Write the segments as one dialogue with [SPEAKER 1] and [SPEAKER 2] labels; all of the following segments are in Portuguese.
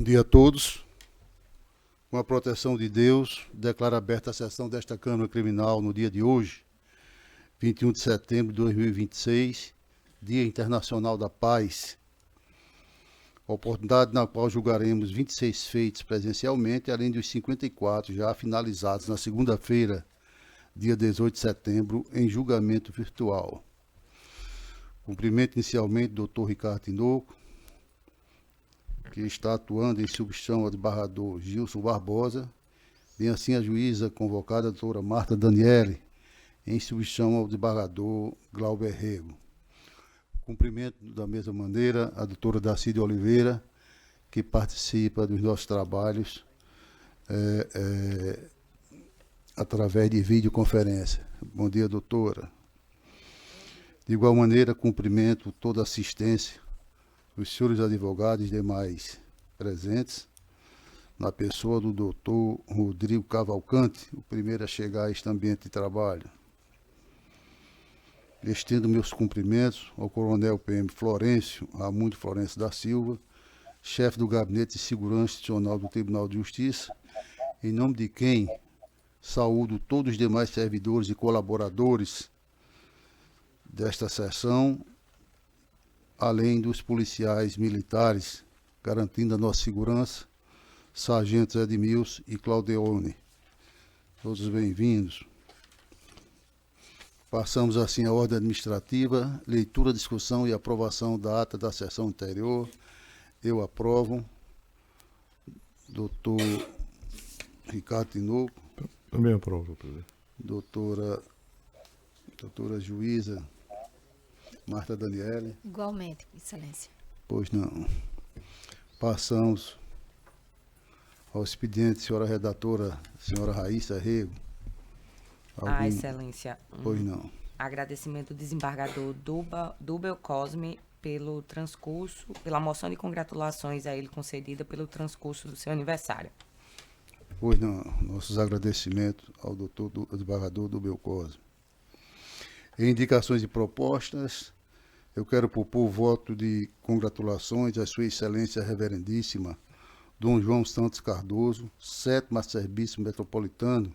[SPEAKER 1] Bom dia a todos. Com a proteção de Deus, declaro aberta a sessão desta Câmara Criminal no dia de hoje, 21 de setembro de 2026, Dia Internacional da Paz. Oportunidade na qual julgaremos 26 feitos presencialmente, além dos 54 já finalizados na segunda-feira, dia 18 de setembro, em julgamento virtual. Cumprimento inicialmente o Dr. Ricardo Tinoco, que está atuando em substituição ao desembargador Gilson Barbosa, bem assim a juíza convocada, a doutora Marta Daniele, em substituição ao desembargador Glauber Rego. Cumprimento da mesma maneira a doutora Dacide Oliveira, que participa dos nossos trabalhos através de videoconferência. Bom dia, doutora. De igual maneira, cumprimento toda a assistência, os senhores advogados e demais presentes, na pessoa do doutor Rodrigo Cavalcante, o primeiro a chegar a este ambiente de trabalho. Estendo meus cumprimentos ao coronel PM Florencio Ramundo Florencio da Silva, chefe do Gabinete de Segurança Institucional do Tribunal de Justiça, em nome de quem saúdo todos os demais servidores e colaboradores desta sessão, além dos policiais militares, garantindo a nossa segurança, sargentos Edmilson e Claudeone. Todos bem-vindos. Passamos assim à ordem administrativa, leitura, discussão e aprovação da ata da sessão anterior. Eu aprovo. Doutor Ricardo Tinoco.
[SPEAKER 2] Também aprovo, presidente.
[SPEAKER 1] Doutora juíza Marta Daniele.
[SPEAKER 3] Igualmente, excelência.
[SPEAKER 1] Pois não. Passamos ao expediente, senhora redatora, senhora Raíssa Rego.
[SPEAKER 4] Excelência.
[SPEAKER 1] Pois não.
[SPEAKER 4] Agradecimento do desembargador Dubel Cosme pelo transcurso, pela moção de congratulações a ele concedida pelo transcurso do seu aniversário.
[SPEAKER 1] Pois não. Nossos agradecimentos ao doutor desembargador Dubel Cosme. Em indicações e propostas, eu quero propor o voto de congratulações à Sua Excelência Reverendíssima Dom João Santos Cardoso, 7º Arcebispo Metropolitano,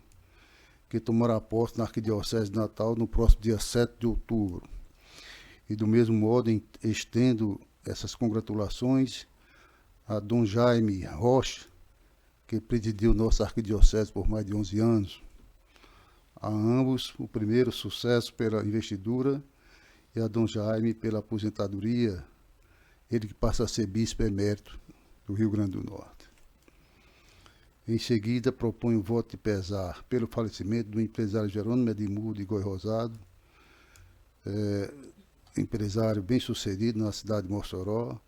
[SPEAKER 1] que tomará posse na Arquidiocese de Natal no próximo dia 7 de outubro. E do mesmo modo, estendo essas congratulações a Dom Jaime Rocha, que presidiu nossa Arquidiocese por mais de 11 anos. A ambos, o primeiro sucesso pela investidura e a Dom Jaime pela aposentadoria, ele que passa a ser bispo emérito do Rio Grande do Norte. Em seguida, proponho o voto de pesar pelo falecimento do empresário Jerônimo Edmundo de Goi Rosado, empresário bem-sucedido na cidade de Mossoró,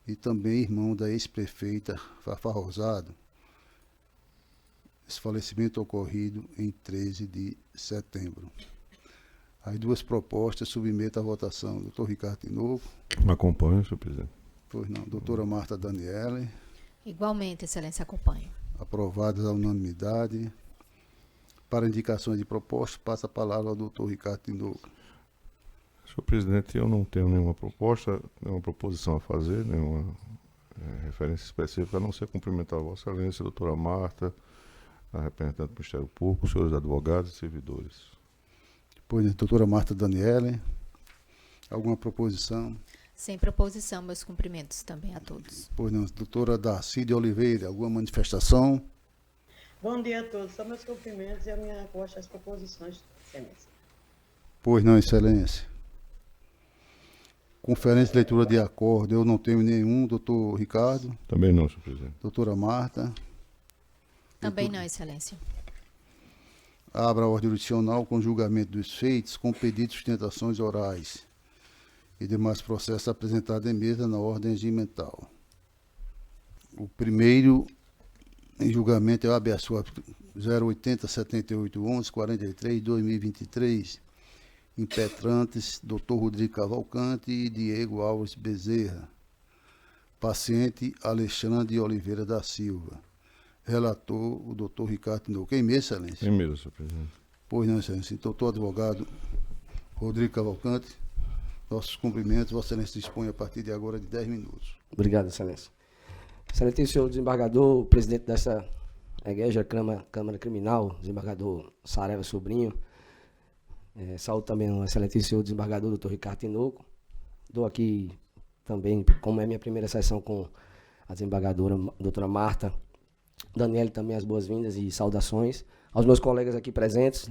[SPEAKER 1] e também irmão da ex-prefeita Fafá Rosado. Esse falecimento ocorrido em 13 de setembro. As duas propostas submeto à votação. Doutor Ricardo Tinoco.
[SPEAKER 2] Acompanho, senhor presidente.
[SPEAKER 1] Pois não. Doutora Marta Daniele.
[SPEAKER 3] Igualmente, excelência, acompanho.
[SPEAKER 1] Aprovadas à unanimidade. Para indicações de propostas, passa a palavra ao doutor Ricardo Tinoco.
[SPEAKER 2] Senhor presidente, eu não tenho nenhuma proposta, nenhuma proposição a fazer, nenhuma referência específica, a não ser cumprimentar a Vossa Excelência, a doutora Marta, a representante do Ministério Público, os senhores advogados e servidores.
[SPEAKER 1] Depois, doutora Marta Daniele, alguma proposição?
[SPEAKER 3] Sem proposição, meus cumprimentos também a todos.
[SPEAKER 1] Pois não, doutora Dacide Oliveira, alguma manifestação?
[SPEAKER 5] Bom dia a todos, são meus cumprimentos e a minha gosto das proposições, excelência.
[SPEAKER 1] Pois não, excelência. Conferência de leitura de acordo, eu não tenho nenhum. Doutor Ricardo?
[SPEAKER 2] Também não, senhor presidente.
[SPEAKER 1] Doutora Marta?
[SPEAKER 3] Também não, excelência.
[SPEAKER 1] Abra a ordem jurisdicional com julgamento dos feitos, com pedido de sustentações orais e demais processos apresentados em mesa na ordem regimental. O primeiro em julgamento é o habeas corpus 080-7811-43-2023, impetrantes Dr. Rodrigo Cavalcante e Diego Alves Bezerra. Paciente Alexandre Oliveira da Silva. Relator, o doutor Ricardo Tinoco. Em mesa, excelência?
[SPEAKER 2] Em mesa, senhor presidente.
[SPEAKER 1] Pois não, excelência. Doutor advogado Rodrigo Cavalcante, nossos cumprimentos. Vossa Excelência dispõe a partir de agora de 10 minutos.
[SPEAKER 6] Obrigado, excelência. Excelentíssimo senhor desembargador, presidente dessa egregia Câmara Criminal, desembargador Saraiva Sobrinho. Saúdo também o excelentíssimo senhor desembargador, doutor Ricardo Tinoco. Dou aqui também, como é minha primeira sessão com a desembargadora doutora Marta, Daniele, também as boas-vindas e saudações. Aos meus colegas aqui presentes,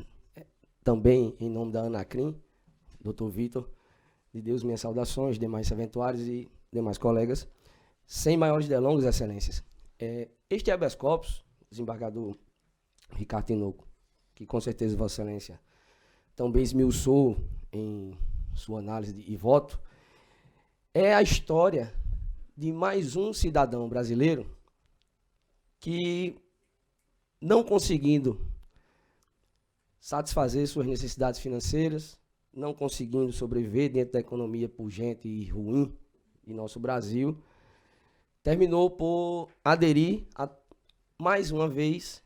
[SPEAKER 6] também em nome da Anacrim, doutor Vitor, de Deus, minhas saudações, demais serventuários e demais colegas. Sem maiores delongas, excelências. Este habeas corpus, desembargador Ricardo Tinoco, que com certeza Vossa Excelência também esmiuçou em sua análise e voto, é a história de mais um cidadão brasileiro que, não conseguindo satisfazer suas necessidades financeiras, não conseguindo sobreviver dentro da economia pujante e ruim de nosso Brasil, terminou por aderir, mais uma vez,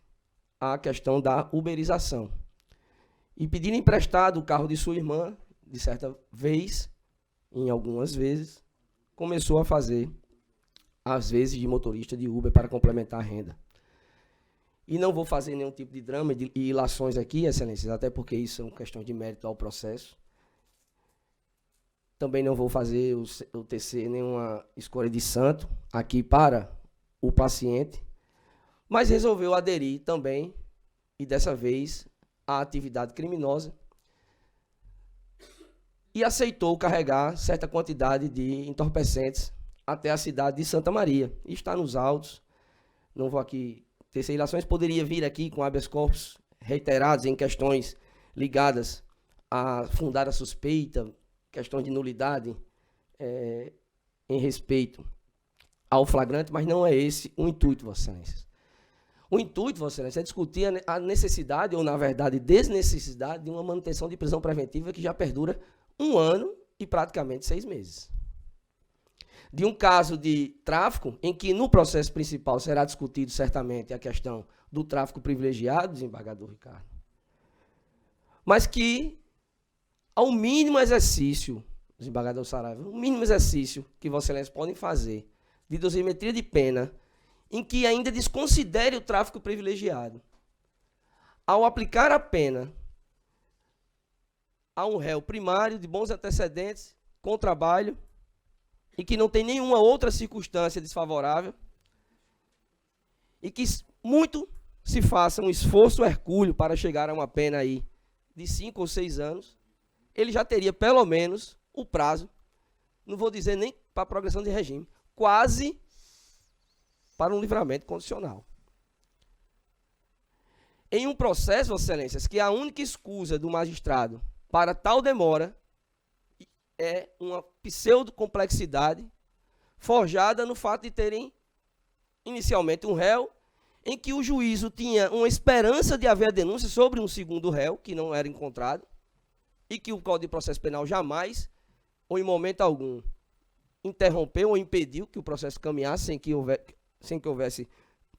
[SPEAKER 6] à questão da uberização. E pedindo emprestado o carro de sua irmã, de certa vez, em algumas vezes, começou a fazer as vezes de motorista de Uber para complementar a renda. E não vou fazer nenhum tipo de drama e ilações aqui, excelências, até porque isso são questões de mérito ao processo. Também não vou fazer o tecer nenhuma escolha de santo aqui para o paciente, mas resolveu aderir também, e dessa vez, à atividade criminosa, e aceitou carregar certa quantidade de entorpecentes até a cidade de Santa Maria. E está nos autos, não vou aqui tecer ilações, poderia vir aqui com habeas corpus reiterados em questões ligadas a fundar a suspeita, questão de nulidade em respeito ao flagrante, mas não é esse o intuito, Vossa Excelência. O intuito, Vossa Excelência, é discutir a necessidade, ou na verdade desnecessidade, de uma manutenção de prisão preventiva que já perdura 1 ano e praticamente 6 meses. De um caso de tráfico, em que no processo principal será discutido certamente a questão do tráfico privilegiado, desembargador Ricardo, mas que, ao mínimo exercício, desembargador Saraiva, o mínimo exercício que Vossa Excelência podem fazer de dosimetria de pena, em que ainda desconsidere o tráfico privilegiado, ao aplicar a pena a um réu primário de bons antecedentes, com trabalho, e que não tem nenhuma outra circunstância desfavorável, e que muito se faça um esforço hercúleo para chegar a uma pena aí de 5 ou 6 anos, ele já teria pelo menos o prazo, não vou dizer nem para a progressão de regime, quase para um livramento condicional. Em um processo, Vossa Excelências, que a única escusa do magistrado para tal demora é uma pseudo-complexidade forjada no fato de terem inicialmente um réu, em que o juízo tinha uma esperança de haver a denúncia sobre um segundo réu, que não era encontrado, e que o Código de Processo Penal jamais, ou em momento algum, interrompeu ou impediu que o processo caminhasse sem que houvesse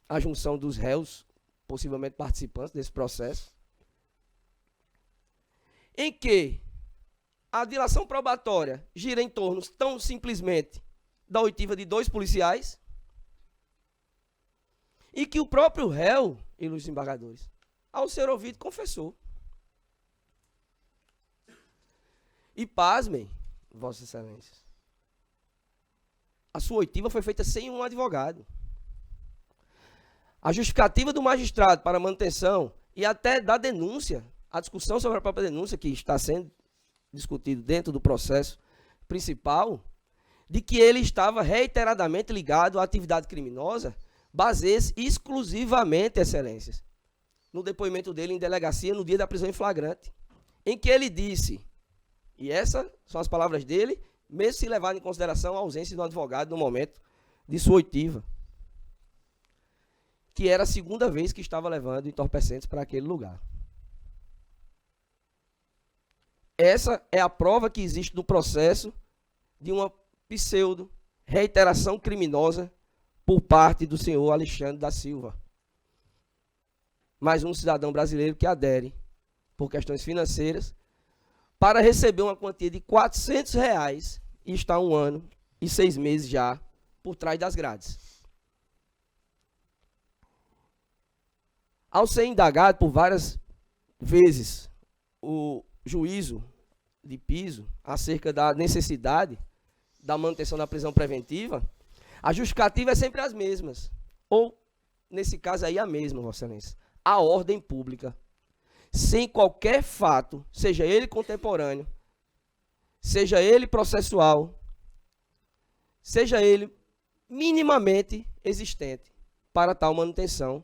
[SPEAKER 6] a junção dos réus, possivelmente participantes desse processo, em que a dilação probatória gira em torno tão simplesmente da oitiva de 2 policiais, e que o próprio réu, e os desembargadores, ao ser ouvido, confessou. E pasmem, Vossas Excelências, a sua oitiva foi feita sem um advogado. A justificativa do magistrado para a manutenção e até da denúncia, a discussão sobre a própria denúncia que está sendo discutido dentro do processo principal, de que ele estava reiteradamente ligado à atividade criminosa, baseia-se exclusivamente, excelências, no depoimento dele em delegacia no dia da prisão em flagrante, em que ele disse, e essas são as palavras dele, mesmo se levar em consideração a ausência do advogado no momento de sua oitiva, que era a 2ª vez que estava levando entorpecentes para aquele lugar. Essa é a prova que existe no processo de uma pseudo-reiteração criminosa por parte do senhor Alexandre da Silva. Mais um cidadão brasileiro que adere, por questões financeiras, para receber uma quantia de R$400 e está 1 ano e 6 meses já por trás das grades. Ao ser indagado por várias vezes o juízo de piso acerca da necessidade da manutenção da prisão preventiva, a justificativa é sempre as mesmas. Ou, nesse caso aí, a mesma, Vossa Excelência. A ordem pública. Sem qualquer fato, seja ele contemporâneo, seja ele processual, seja ele minimamente existente para tal manutenção,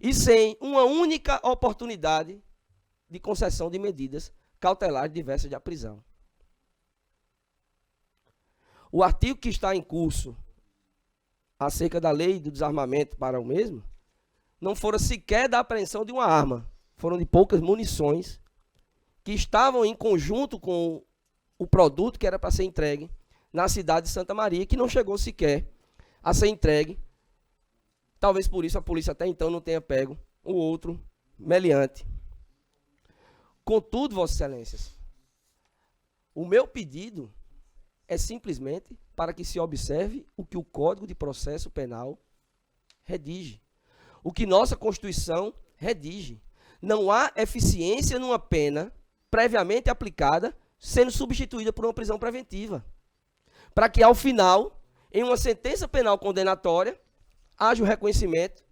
[SPEAKER 6] e sem uma única oportunidade de concessão de medidas cautelares diversas de prisão. O artigo que está em curso acerca da lei do desarmamento para o mesmo, não fora sequer da apreensão de uma arma, foram de poucas munições que estavam em conjunto com o produto que era para ser entregue na cidade de Santa Maria, que não chegou sequer a ser entregue. Talvez por isso a polícia até então não tenha pego o outro meliante. Contudo, Vossas Excelências, o meu pedido é simplesmente para que se observe o que o Código de Processo Penal redige, o que nossa Constituição redige. Não há eficiência numa pena previamente aplicada sendo substituída por uma prisão preventiva, para que ao final, em uma sentença penal condenatória, haja o reconhecimento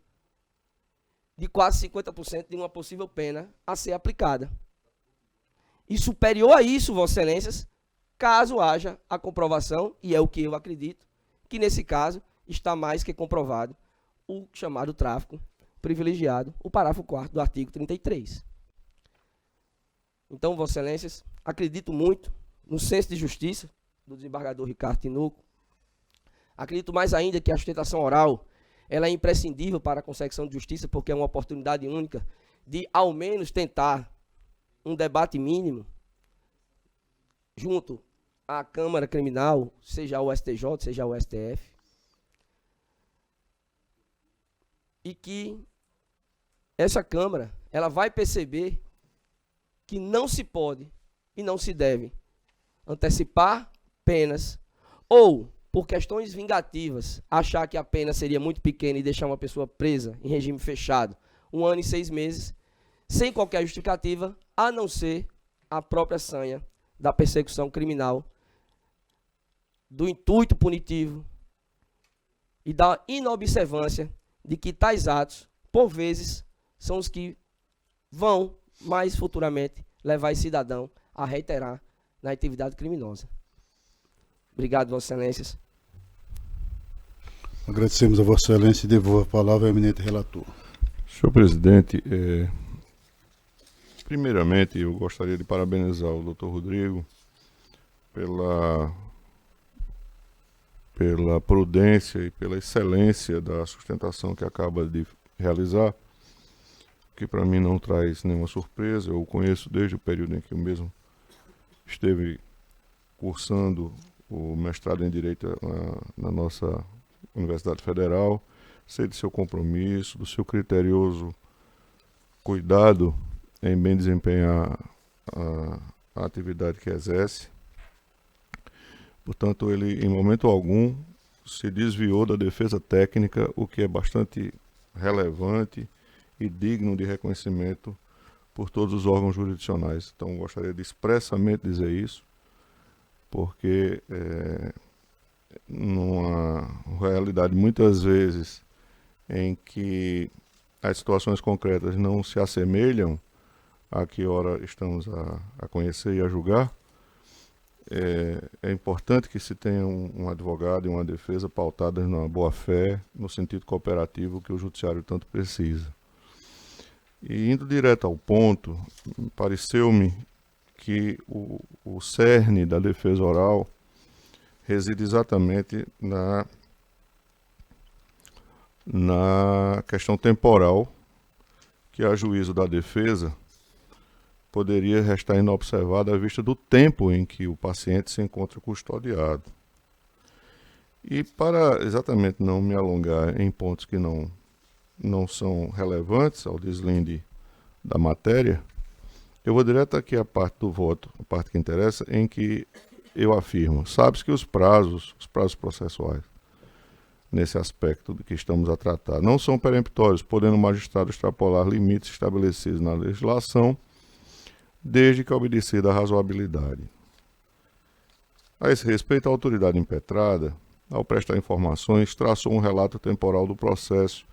[SPEAKER 6] de quase 50% de uma possível pena a ser aplicada. E superior a isso, Vossas Excelências, caso haja a comprovação, e é o que eu acredito, que nesse caso está mais que comprovado o chamado tráfico privilegiado, o parágrafo 4º do artigo 33. Então, Vossas Excelências, acredito muito no senso de justiça do desembargador Ricardo Tinoco. Acredito mais ainda que a sustentação oral ela é imprescindível para a consecução de justiça, porque é uma oportunidade única de, ao menos, tentar um debate mínimo junto à Câmara Criminal, seja o STJ, seja o STF, e que essa Câmara ela vai perceber que não se pode e não se deve antecipar penas ou, por questões vingativas, achar que a pena seria muito pequena e deixar uma pessoa presa em regime fechado 1 ano e 6 meses, sem qualquer justificativa, a não ser a própria sanha da persecução criminal, do intuito punitivo e da inobservância de que tais atos, por vezes, são os que vão, mais futuramente, levar esse cidadão a reiterar na atividade criminosa. Obrigado, Vossas Excelências.
[SPEAKER 1] Agradecemos a Vossa Excelência e devolvo a palavra ao eminente relator.
[SPEAKER 2] Senhor presidente, primeiramente eu gostaria de parabenizar o Dr. Rodrigo pela prudência e pela excelência da sustentação que acaba de realizar, que para mim não traz nenhuma surpresa. Eu o conheço desde o período em que eu mesmo esteve cursando o mestrado em Direito na nossa Universidade Federal. Sei do seu compromisso, do seu criterioso cuidado em bem desempenhar a atividade que exerce. Portanto, ele em momento algum se desviou da defesa técnica, o que é bastante relevante e digno de reconhecimento por todos os órgãos jurisdicionais. Então, gostaria de expressamente dizer isso, porque numa realidade muitas vezes em que as situações concretas não se assemelham a que ora estamos a conhecer e a julgar, é importante que se tenha um advogado e uma defesa pautadas na boa-fé, no sentido cooperativo que o judiciário tanto precisa. E indo direto ao ponto, pareceu-me que o cerne da defesa oral reside exatamente na questão temporal, que a juízo da defesa poderia restar inobservada à vista do tempo em que o paciente se encontra custodiado. E para exatamente não me alongar em pontos que não são relevantes ao deslinde da matéria, eu vou direto aqui à parte do voto, a parte que interessa, em que eu afirmo: sabe-se que os prazos processuais nesse aspecto do que estamos a tratar. Não são peremptórios, podendo o magistrado extrapolar limites estabelecidos na legislação, desde que obedecida a razoabilidade. A esse respeito, a autoridade impetrada, ao prestar informações, traçou um relato temporal do processo,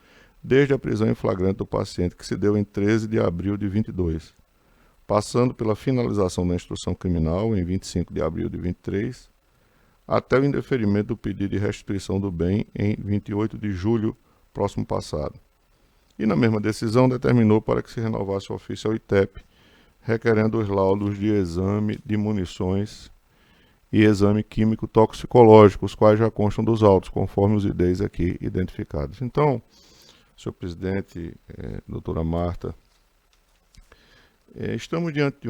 [SPEAKER 2] desde a prisão em flagrante do paciente, que se deu em 13 de abril de 22, passando pela finalização da instrução criminal em 25 de abril de 23, até o indeferimento do pedido de restituição do bem em 28 de julho próximo passado. E na mesma decisão determinou para que se renovasse o ofício ao ITEP, requerendo os laudos de exame de munições e exame químico toxicológico, os quais já constam dos autos, conforme os IDs aqui identificados. Então, senhor presidente, doutora Marta, estamos diante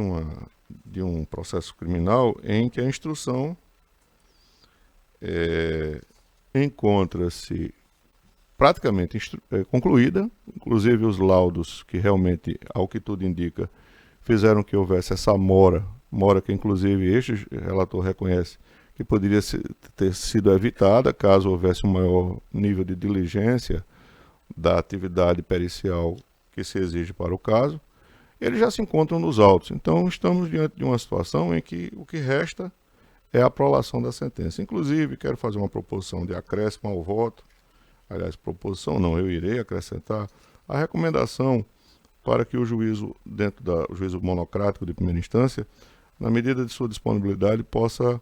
[SPEAKER 2] de um processo criminal em que a instrução encontra-se praticamente concluída, inclusive os laudos que realmente, ao que tudo indica, fizeram que houvesse essa mora que inclusive este relator reconhece que poderia ter sido evitada caso houvesse um maior nível de diligência da atividade pericial que se exige para o caso, eles já se encontram nos autos. Então estamos diante de uma situação em que o que resta é a prolação da sentença. Inclusive, quero fazer uma proposição de acréscimo ao voto. Aliás, proposição não, eu irei acrescentar a recomendação para que o juízo, dentro do juízo monocrático de primeira instância, na medida de sua disponibilidade, possa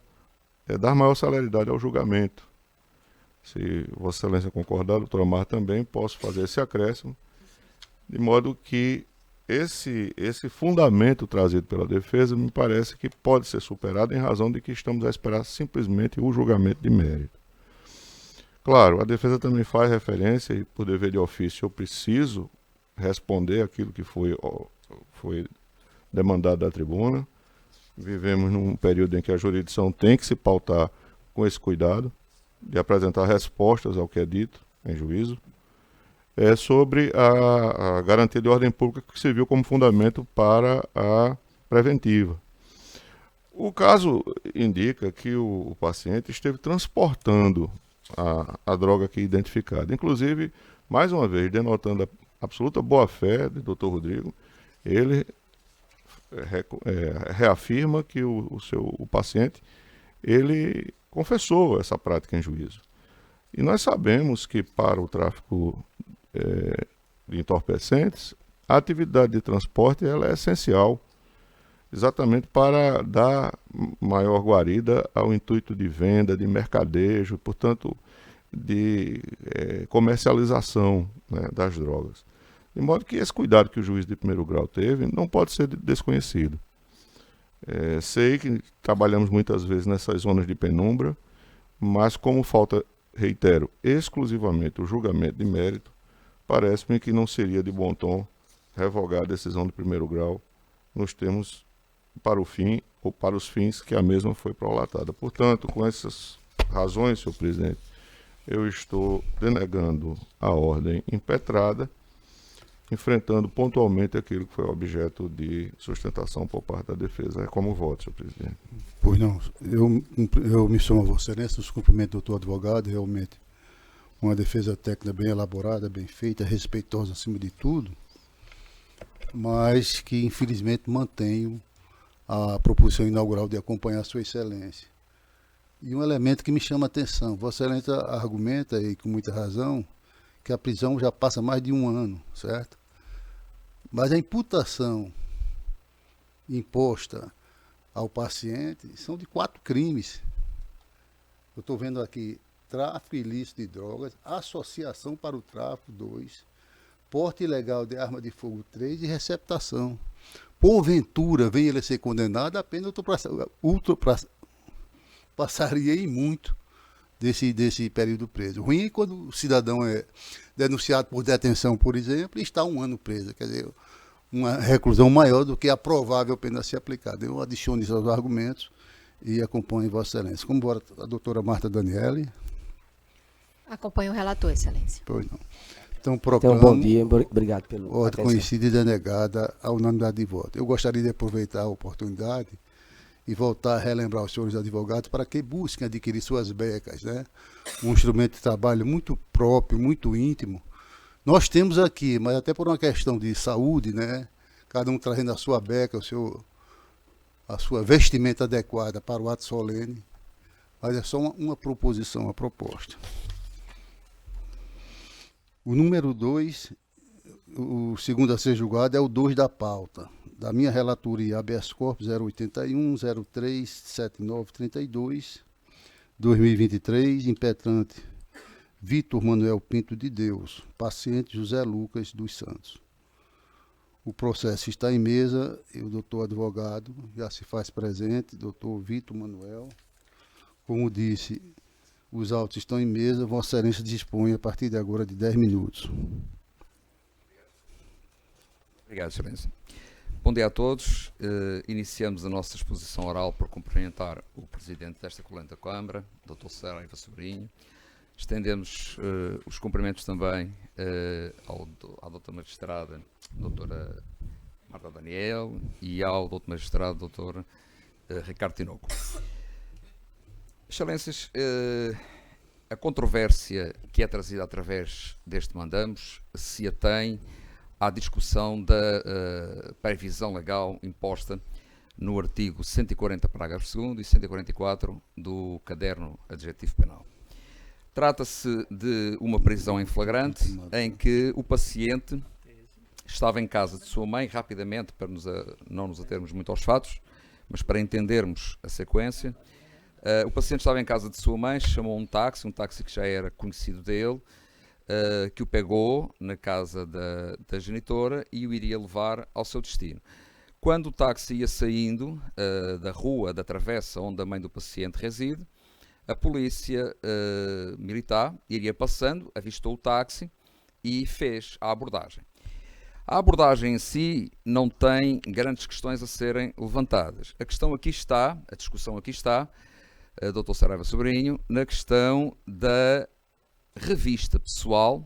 [SPEAKER 2] dar maior celeridade ao julgamento. Se Vossa Excelência concordar, doutora Marta, também posso fazer esse acréscimo, de modo que esse fundamento trazido pela defesa me parece que pode ser superado em razão de que estamos a esperar simplesmente o julgamento de mérito. Claro, a defesa também faz referência, e por dever de ofício eu preciso responder aquilo que foi demandado da tribuna. Vivemos num período em que a jurisdição tem que se pautar com esse cuidado de apresentar respostas ao que é dito em juízo, sobre a garantia de ordem pública que serviu como fundamento para a preventiva. O caso indica que o paciente esteve transportando a droga aqui identificada. Inclusive, mais uma vez, denotando a absoluta boa-fé do Dr. Rodrigo, ele reafirma que o paciente ele confessou essa prática em juízo. E nós sabemos que para o tráfico de entorpecentes, a atividade de transporte ela é essencial, exatamente para dar maior guarida ao intuito de venda, de mercadejo, portanto, de comercialização, né, das drogas. De modo que esse cuidado que o juiz de primeiro grau teve não pode ser desconhecido. Sei que trabalhamos muitas vezes nessas zonas de penumbra, mas como falta, reitero, exclusivamente o julgamento de mérito, parece-me que não seria de bom tom revogar a decisão de primeiro grau nos termos para o fim ou para os fins que a mesma foi prolatada. Portanto, com essas razões, senhor presidente, eu estou denegando a ordem impetrada, enfrentando pontualmente aquilo que foi objeto de sustentação por parte da defesa. É como voto, senhor presidente.
[SPEAKER 1] Pois não, eu me somo a Vossa Excelência nos cumprimentos do doutor advogado, realmente uma defesa técnica bem elaborada, bem feita, respeitosa acima de tudo, mas que infelizmente mantenho a proposição inaugural de acompanhar Sua Excelência. E um elemento que me chama a atenção, Vossa Excelência argumenta, e com muita razão, que a prisão já passa mais de 1 ano, certo? Mas a imputação imposta ao paciente são de 4 crimes. Eu estou vendo aqui tráfico ilícito de drogas, associação para o tráfico 2, porte ilegal de arma de fogo 3 e receptação. Porventura, venha ele a ser condenado, apenas passaria em muito desse período preso. Ruim é quando o cidadão é denunciado por detenção, por exemplo, e está 1 ano preso. Quer dizer, uma reclusão maior do que a provável pena a ser aplicada. Eu adiciono isso aos argumentos e acompanho Vossa Excelência. Como bora a doutora Marta Daniele?
[SPEAKER 3] Acompanho o relator, Excelência.
[SPEAKER 1] Pois não. Então,
[SPEAKER 6] Então,
[SPEAKER 1] proclamo
[SPEAKER 6] bom dia, obrigado pelo
[SPEAKER 1] ordem
[SPEAKER 6] atenção.
[SPEAKER 1] conhecida e denegada à unanimidade de voto. Eu gostaria de aproveitar a oportunidade e voltar a relembrar os senhores advogados para que busquem adquirir suas becas, né? Um instrumento de trabalho muito próprio, muito íntimo. Nós temos aqui, mas até por uma questão de saúde, né? Cada um trazendo a sua beca, a sua vestimenta adequada para o ato solene. Mas é só uma proposição, uma proposta. O número 2, o segundo a ser julgado, é o 2 da pauta. Da minha relatoria, habeas corpus 081 03 7932 2023, impetrante Vitor Manuel Pinto de Deus, paciente José Lucas dos Santos. O processo está em mesa e o doutor advogado já se faz presente, doutor Vitor Manuel. Como disse, os autos estão em mesa, Vossa Excelência dispõe a partir de agora de 10 minutos.
[SPEAKER 7] Obrigado, Excelência. Bom dia a todos. Iniciamos a nossa exposição oral por cumprimentar o Presidente desta Colenta Câmara, Dr. Saraiva Sobrinho. Estendemos os cumprimentos também à Doutora Magistrada, Doutora Marta Daniel, e ao Doutor Magistrado, Doutor Ricardo Tinoco. Excelências, a controvérsia que é trazida através deste mandamos se atém à discussão da previsão legal imposta no artigo 140, parágrafo 2º e 144 do Caderno Adjetivo Penal. Trata-se de uma prisão em flagrante em que o paciente estava em casa de sua mãe, rapidamente, para não nos atermos muito aos fatos, mas para entendermos a sequência. O paciente estava em casa de sua mãe, chamou um táxi que já era conhecido dele, que o pegou na casa da genitora e o iria levar ao seu destino. Quando o táxi ia saindo da rua, da travessa onde a mãe do paciente reside, a polícia militar iria passando, avistou o táxi e fez a abordagem. A abordagem em si não tem grandes questões a serem levantadas. A questão aqui está, a discussão aqui está, Dr. Saraiva Sobrinho, na questão da revista pessoal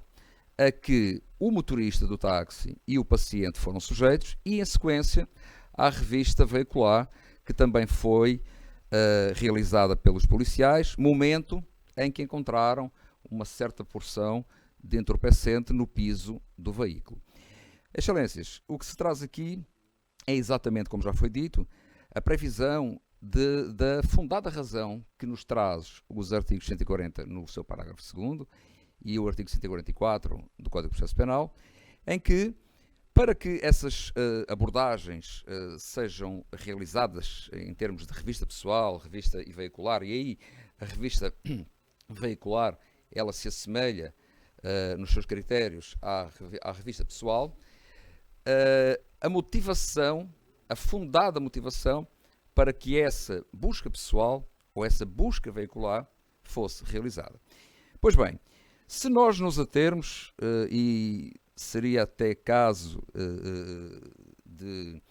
[SPEAKER 7] a que o motorista do táxi e o paciente foram sujeitos e, em sequência, à revista veicular, que também foi realizada pelos policiais, momento em que encontraram uma certa porção de entorpecente no piso do veículo. Excelências, o que se traz aqui é exatamente, como já foi dito, a previsão da fundada razão que nos traz os artigos 140 no seu parágrafo 2º e o artigo 144 do Código de Processo Penal, em que, para que essas abordagens sejam realizadas em termos de revista pessoal, revista e veicular, e aí a revista veicular ela se assemelha nos seus critérios à revista pessoal, a motivação, a fundada motivação para que essa busca pessoal ou essa busca veicular fosse realizada. Pois bem, se nós nos atermos, e seria até caso de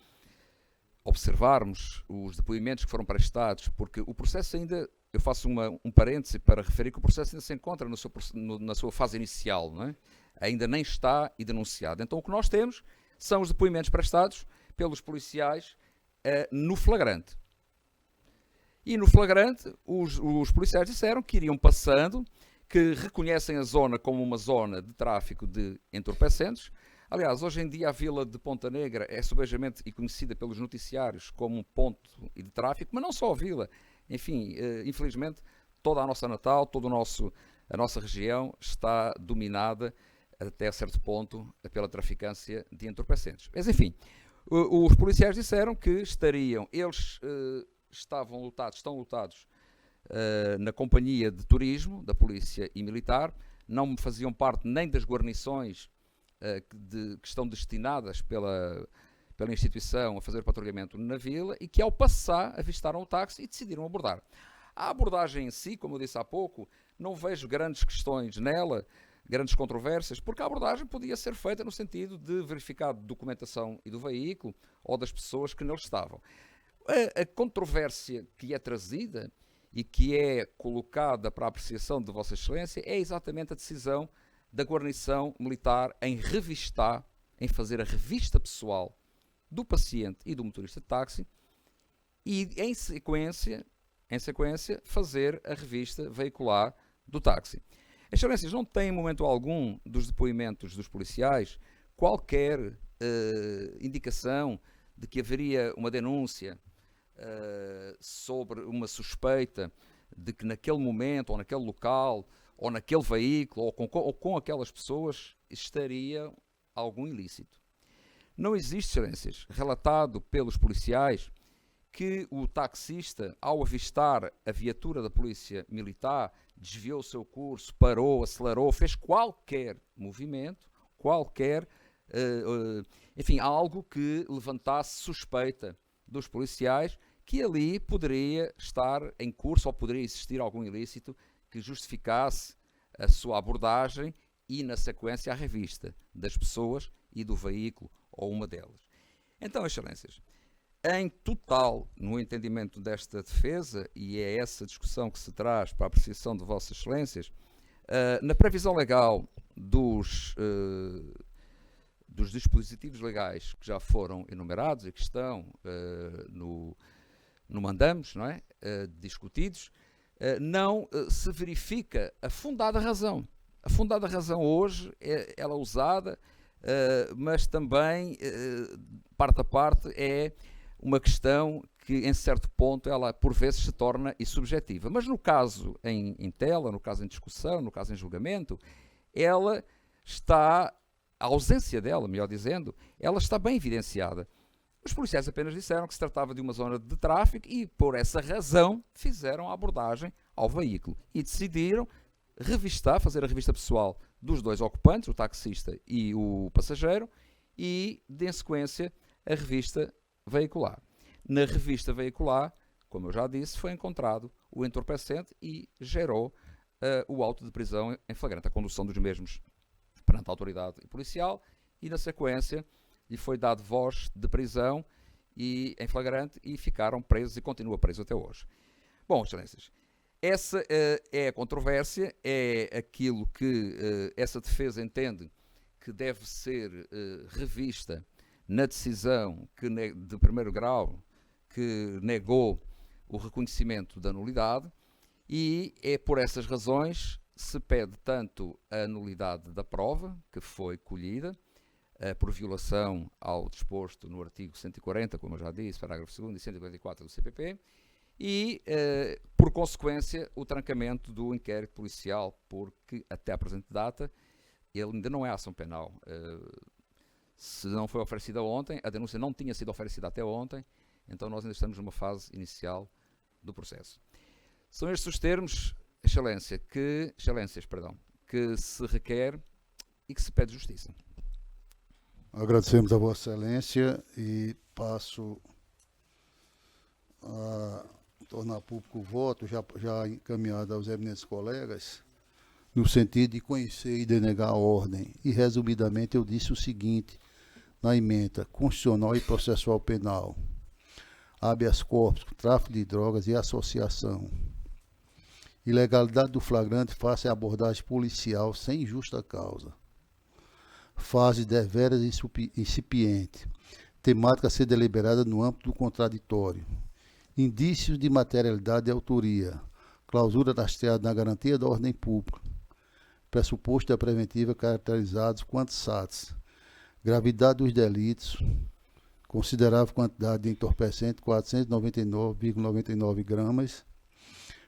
[SPEAKER 7] observarmos os depoimentos que foram prestados, porque o processo ainda, eu faço um parêntese para referir que o processo ainda se encontra na sua fase inicial, não é? Ainda nem está denunciado. Então o que nós temos são os depoimentos prestados pelos policiais no flagrante. E no flagrante, os policiais disseram que iriam passando, que reconhecem a zona como uma zona de tráfico de entorpecentes. Aliás, hoje em dia a vila de Ponta Negra é subejamente e conhecida pelos noticiários como um ponto de tráfico, mas não só a vila. Enfim, infelizmente, toda a nossa Natal, toda a nossa região está dominada até a certo ponto pela traficância de entorpecentes. Mas enfim, os policiais disseram que estão lutados na companhia de turismo da polícia e militar, não faziam parte nem das guarnições que estão destinadas pela instituição a fazer patrulhamento na vila e que ao passar avistaram o táxi e decidiram abordar. A abordagem em si, como eu disse há pouco, não vejo grandes questões nela, grandes controvérsias, porque a abordagem podia ser feita no sentido de verificar a documentação e do veículo ou das pessoas que nele estavam. A controvérsia que é trazida e que é colocada para a apreciação de Vossa Excelência é exatamente a decisão da guarnição militar em revistar, em fazer a revista pessoal do paciente e do motorista de táxi e, em sequência, fazer a revista veicular do táxi. Excelências, não tem, em momento algum, dos depoimentos dos policiais, qualquer indicação de que haveria uma denúncia sobre uma suspeita de que naquele momento, ou naquele local, ou naquele veículo, ou com aquelas pessoas, estaria algum ilícito. Não existe, excelências, relatado pelos policiais que o taxista, ao avistar a viatura da polícia militar, desviou o seu curso, parou, acelerou, fez qualquer movimento, enfim, algo que levantasse suspeita dos policiais que ali poderia estar em curso ou poderia existir algum ilícito que justificasse a sua abordagem e, na sequência, a revista das pessoas e do veículo ou uma delas. Então, excelências, em total, no entendimento desta defesa, e é essa discussão que se traz para a apreciação de vossas excelências, na previsão legal dos dispositivos legais que já foram enumerados e que estão no mandamos, não é? Discutidos, não se verifica a fundada razão. A fundada razão hoje ela é usada, mas também, parte a parte, é uma questão que, em certo ponto, ela por vezes se torna subjetiva. Mas no caso em tela, no caso em discussão, no caso em julgamento, ela está, a ausência dela, melhor dizendo, ela está bem evidenciada. Os policiais apenas disseram que se tratava de uma zona de tráfego e, por essa razão, fizeram a abordagem ao veículo e decidiram fazer a revista pessoal dos dois ocupantes, o taxista e o passageiro, e, em sequência, a revista veicular. Na revista veicular, como eu já disse, foi encontrado o entorpecente e gerou o auto de prisão em flagrante, a condução dos mesmos perante a autoridade policial, e, na sequência, lhe foi dado voz de prisão e, em flagrante, e ficaram presos e continua preso até hoje. Bom, excelências, essa é a controvérsia, é aquilo que essa defesa entende que deve ser revista na decisão de primeiro grau que negou o reconhecimento da nulidade, e é por essas razões se pede tanto a nulidade da prova, que foi colhida, por violação ao disposto no artigo 140, como eu já disse, parágrafo 2º e 144 do CPP, e, por consequência, o trancamento do inquérito policial, porque, até à presente data, ele ainda não é ação penal. Se não foi oferecida ontem, a denúncia não tinha sido oferecida até ontem, então nós ainda estamos numa fase inicial do processo. São estes os termos, excelências, que se requer e que se pede justiça.
[SPEAKER 1] Agradecemos a Vossa Excelência e passo a tornar público o voto, já encaminhado aos eminentes colegas, no sentido de conhecer e denegar a ordem. E, resumidamente, eu disse o seguinte, na emenda constitucional e processual penal, habeas corpus, tráfico de drogas e associação. Ilegalidade do flagrante face à abordagem policial sem justa causa. Fase deveras incipiente. Temática a ser deliberada no âmbito do contraditório. Indícios de materialidade e autoria. Clausura rastreada na garantia da ordem pública. Pressuposto da preventiva caracterizados quanto satis. Gravidade dos delitos. Considerável quantidade de entorpecente, 499,99 gramas.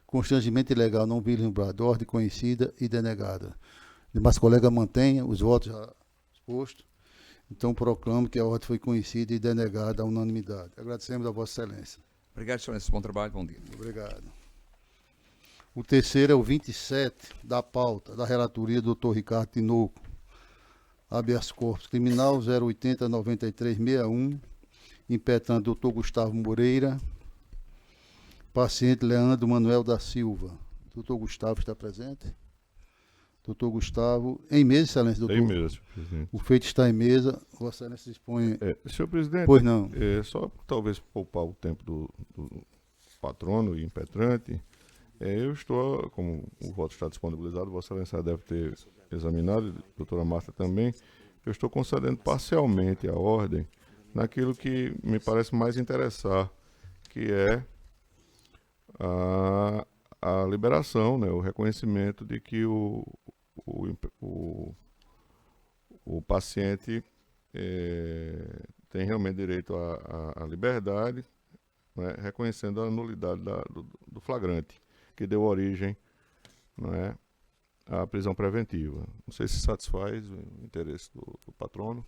[SPEAKER 1] Constrangimento ilegal não vislumbrado, ordem conhecida e denegada. Demais colegas mantenham os votos já expostos. Então, proclamo que a ordem foi conhecida e denegada à unanimidade. Agradecemos a Vossa Excelência.
[SPEAKER 7] Obrigado, excelência. Bom trabalho, bom dia.
[SPEAKER 1] Obrigado. O terceiro é o 27 da pauta, da relatoria do Dr. Ricardo Tinoco. Habeas corpus criminal 080-9361, impetrando Dr. Gustavo Moreira, paciente Leandro Manuel da Silva. Dr. Gustavo está presente? Dr. Gustavo, em mesa, Excelência, doutor?
[SPEAKER 2] Em mesa, senhor presidente.
[SPEAKER 1] O feito está em mesa, Vossa Excelência dispõe...
[SPEAKER 2] Senhor presidente,
[SPEAKER 1] Pois não.
[SPEAKER 2] Só talvez poupar o tempo do patrono e impetrante, eu estou, como o voto está disponibilizado, Vossa Excelência deve ter examinado, doutora Marta também, eu estou concedendo parcialmente a ordem naquilo que me parece mais interessar, que é a liberação, né, o reconhecimento de que o paciente tem realmente direito à liberdade, né, reconhecendo a nulidade do flagrante, que deu origem, né, à prisão preventiva. Não sei se satisfaz o interesse do patrono.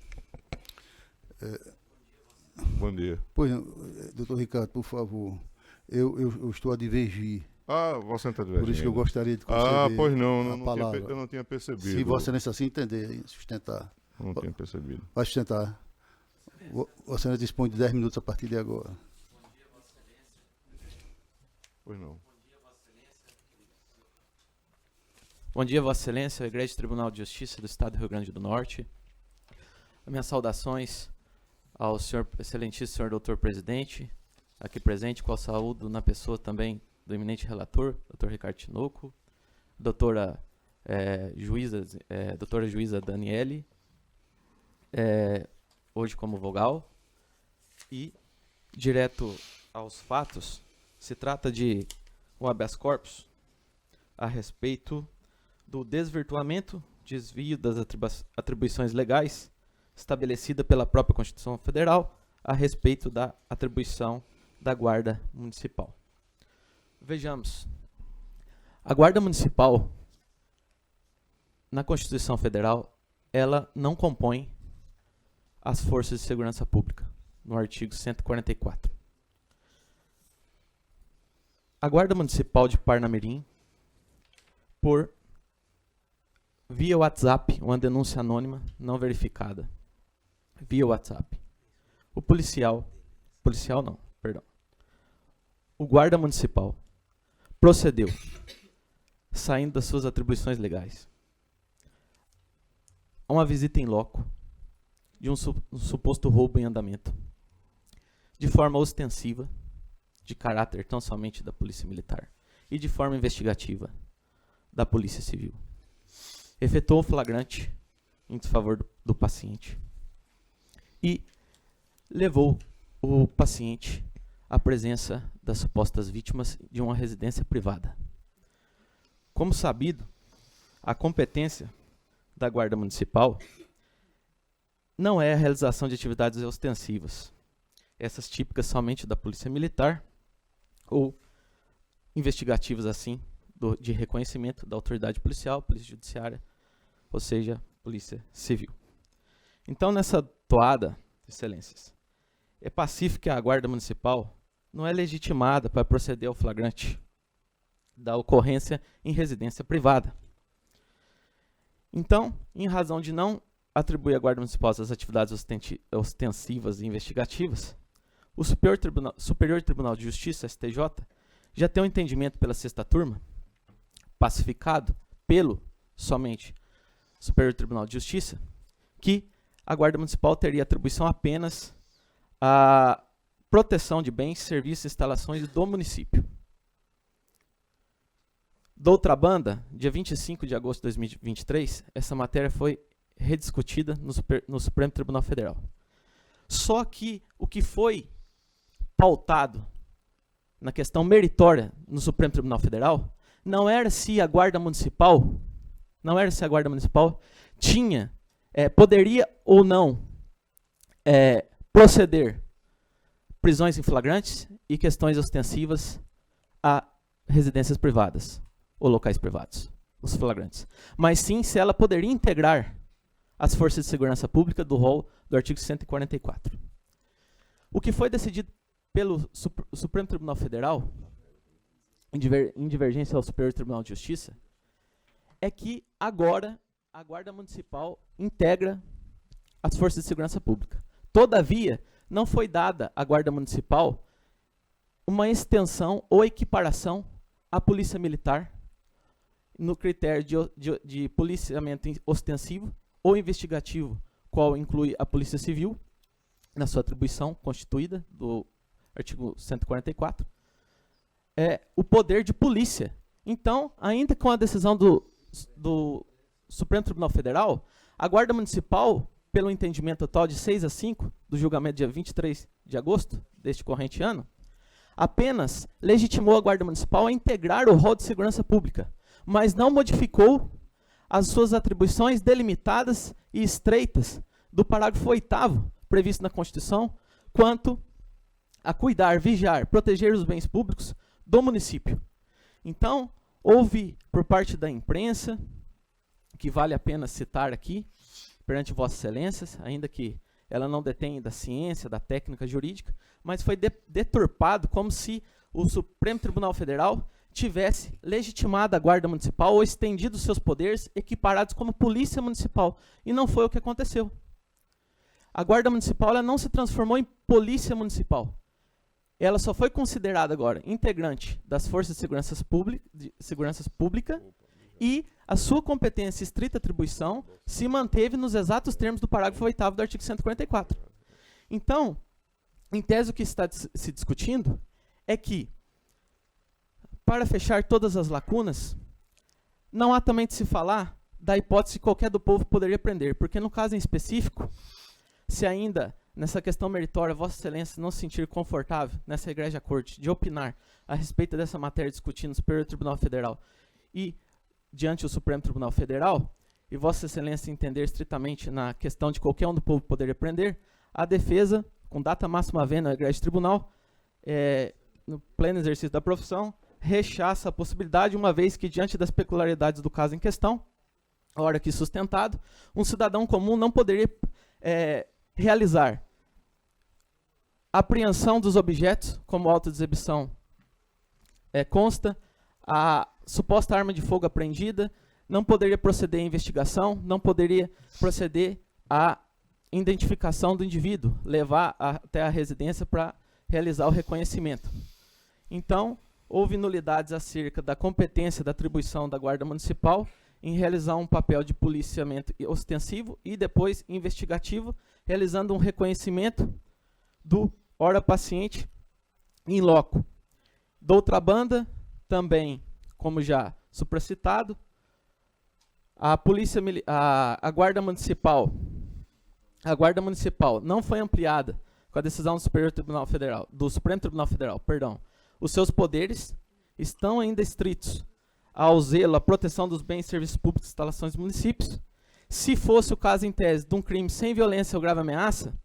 [SPEAKER 2] Bom dia.
[SPEAKER 1] Pois não, doutor Ricardo, por favor, eu estou a divergir.
[SPEAKER 2] Vossa Excelência está divergindo.
[SPEAKER 1] Por isso que eu gostaria de conceder
[SPEAKER 2] pois
[SPEAKER 1] a
[SPEAKER 2] não
[SPEAKER 1] palavra.
[SPEAKER 2] eu não tinha percebido.
[SPEAKER 1] Se Vossa Excelência assim entender, sustentar.
[SPEAKER 2] Não tinha percebido.
[SPEAKER 1] Vai sustentar. Vossa Excelência dispõe de 10 minutos a partir de agora.
[SPEAKER 2] Pois não.
[SPEAKER 8] Bom dia, Vossa Excelência, Igreja Tribunal de Justiça do Estado do Rio Grande do Norte. Minhas saudações ao senhor, excelentíssimo senhor doutor presidente, aqui presente, com a saúde na pessoa também do eminente relator, doutor Ricardo Tinoco, doutora juíza Daniele, hoje como vogal, e direto aos fatos, se trata de um habeas corpus a respeito do desvirtuamento, desvio das atribuições legais estabelecida pela própria Constituição Federal a respeito da atribuição da Guarda Municipal. Vejamos, a Guarda Municipal, na Constituição Federal, ela não compõe as forças de segurança pública, no artigo 144. A Guarda Municipal de Parnamirim, por via WhatsApp, uma denúncia anônima não verificada, via WhatsApp, o guarda municipal procedeu, saindo das suas atribuições legais, a uma visita em loco de um suposto roubo em andamento, de forma ostensiva, de caráter tão somente da Polícia Militar, e de forma investigativa da Polícia Civil. Efetuou o flagrante em desfavor do paciente e levou o paciente à presença das supostas vítimas de uma residência privada. Como sabido, a competência da Guarda Municipal não é a realização de atividades ostensivas, essas típicas somente da Polícia Militar ou investigativas assim, de reconhecimento da autoridade policial, Polícia Judiciária, ou seja, Polícia Civil. Então, nessa toada, excelências, é pacífico que a Guarda Municipal não é legitimada para proceder ao flagrante da ocorrência em residência privada. Então, em razão de não atribuir à Guarda Municipal as atividades ostensivas e investigativas, o Superior Tribunal de Justiça, STJ, já tem um entendimento pela sexta turma, pacificado pelo somente Superior Tribunal de Justiça, que a Guarda Municipal teria atribuição apenas à proteção de bens, serviços e instalações do município. De outra banda, dia 25 de agosto de 2023, essa matéria foi rediscutida no Supremo Tribunal Federal. Só que o que foi pautado na questão meritória no Supremo Tribunal Federal não era se a Guarda Municipal tinha, poderia ou não proceder prisões em flagrantes e questões ostensivas a residências privadas ou locais privados, os flagrantes. Mas sim se ela poderia integrar as forças de segurança pública do rol do artigo 144. O que foi decidido pelo Supremo Tribunal Federal, em divergência ao Superior Tribunal de Justiça, é que agora a Guarda Municipal integra as forças de segurança pública. Todavia, não foi dada à Guarda Municipal uma extensão ou equiparação à Polícia Militar no critério de policiamento ostensivo ou investigativo, qual inclui a Polícia Civil, na sua atribuição constituída do artigo 144, o poder de polícia. Então, ainda com a decisão do Supremo Tribunal Federal, a Guarda Municipal, pelo entendimento total de 6-5, do julgamento dia 23 de agosto deste corrente ano, apenas legitimou a Guarda Municipal a integrar o rol de segurança pública, mas não modificou as suas atribuições delimitadas e estreitas do parágrafo 8º previsto na Constituição, quanto a cuidar, vigiar, proteger os bens públicos do município. Então, houve, por parte da imprensa, que vale a pena citar aqui, perante Vossas Excelências, ainda que ela não detém da ciência, da técnica jurídica, mas foi deturpado como se o Supremo Tribunal Federal tivesse legitimado a Guarda Municipal ou estendido seus poderes, equiparados como Polícia Municipal. E não foi o que aconteceu. A Guarda Municipal ela não se transformou em Polícia Municipal. Ela só foi considerada agora integrante das Forças de Segurança Pública e a sua competência e estrita atribuição se manteve nos exatos termos do parágrafo 8º do artigo 144. Então, em tese, o que está se discutindo é que, para fechar todas as lacunas, não há também de se falar da hipótese que qualquer do povo poderia prender, porque no caso em específico, se ainda nessa questão meritória Vossa Excelência não se sentir confortável nessa egrégia corte de opinar a respeito dessa matéria discutida no Superior Tribunal Federal e diante do Supremo Tribunal Federal, e Vossa Excelência entender estritamente na questão de qualquer um do povo poderia prender, a defesa, com data máxima havendo no egrédio tribunal, no pleno exercício da profissão, rechaça a possibilidade, uma vez que, diante das peculiaridades do caso em questão, a hora que sustentado, um cidadão comum não poderia realizar apreensão dos objetos, como auto de exibição consta, a suposta arma de fogo apreendida, não poderia proceder à investigação, não poderia proceder à identificação do indivíduo, levar até a residência para realizar o reconhecimento. Então, houve nulidades acerca da competência da atribuição da Guarda Municipal em realizar um papel de policiamento ostensivo e depois investigativo, realizando um reconhecimento do ora paciente em loco. De outra banda, também, como já supracitado, a Guarda Municipal não foi ampliada com a decisão do Supremo Tribunal Federal, perdão. Os seus poderes estão ainda estritos ao zelo, à proteção dos bens e serviços públicos e instalações dos municípios. Se fosse o caso em tese de um crime sem violência ou grave ameaça,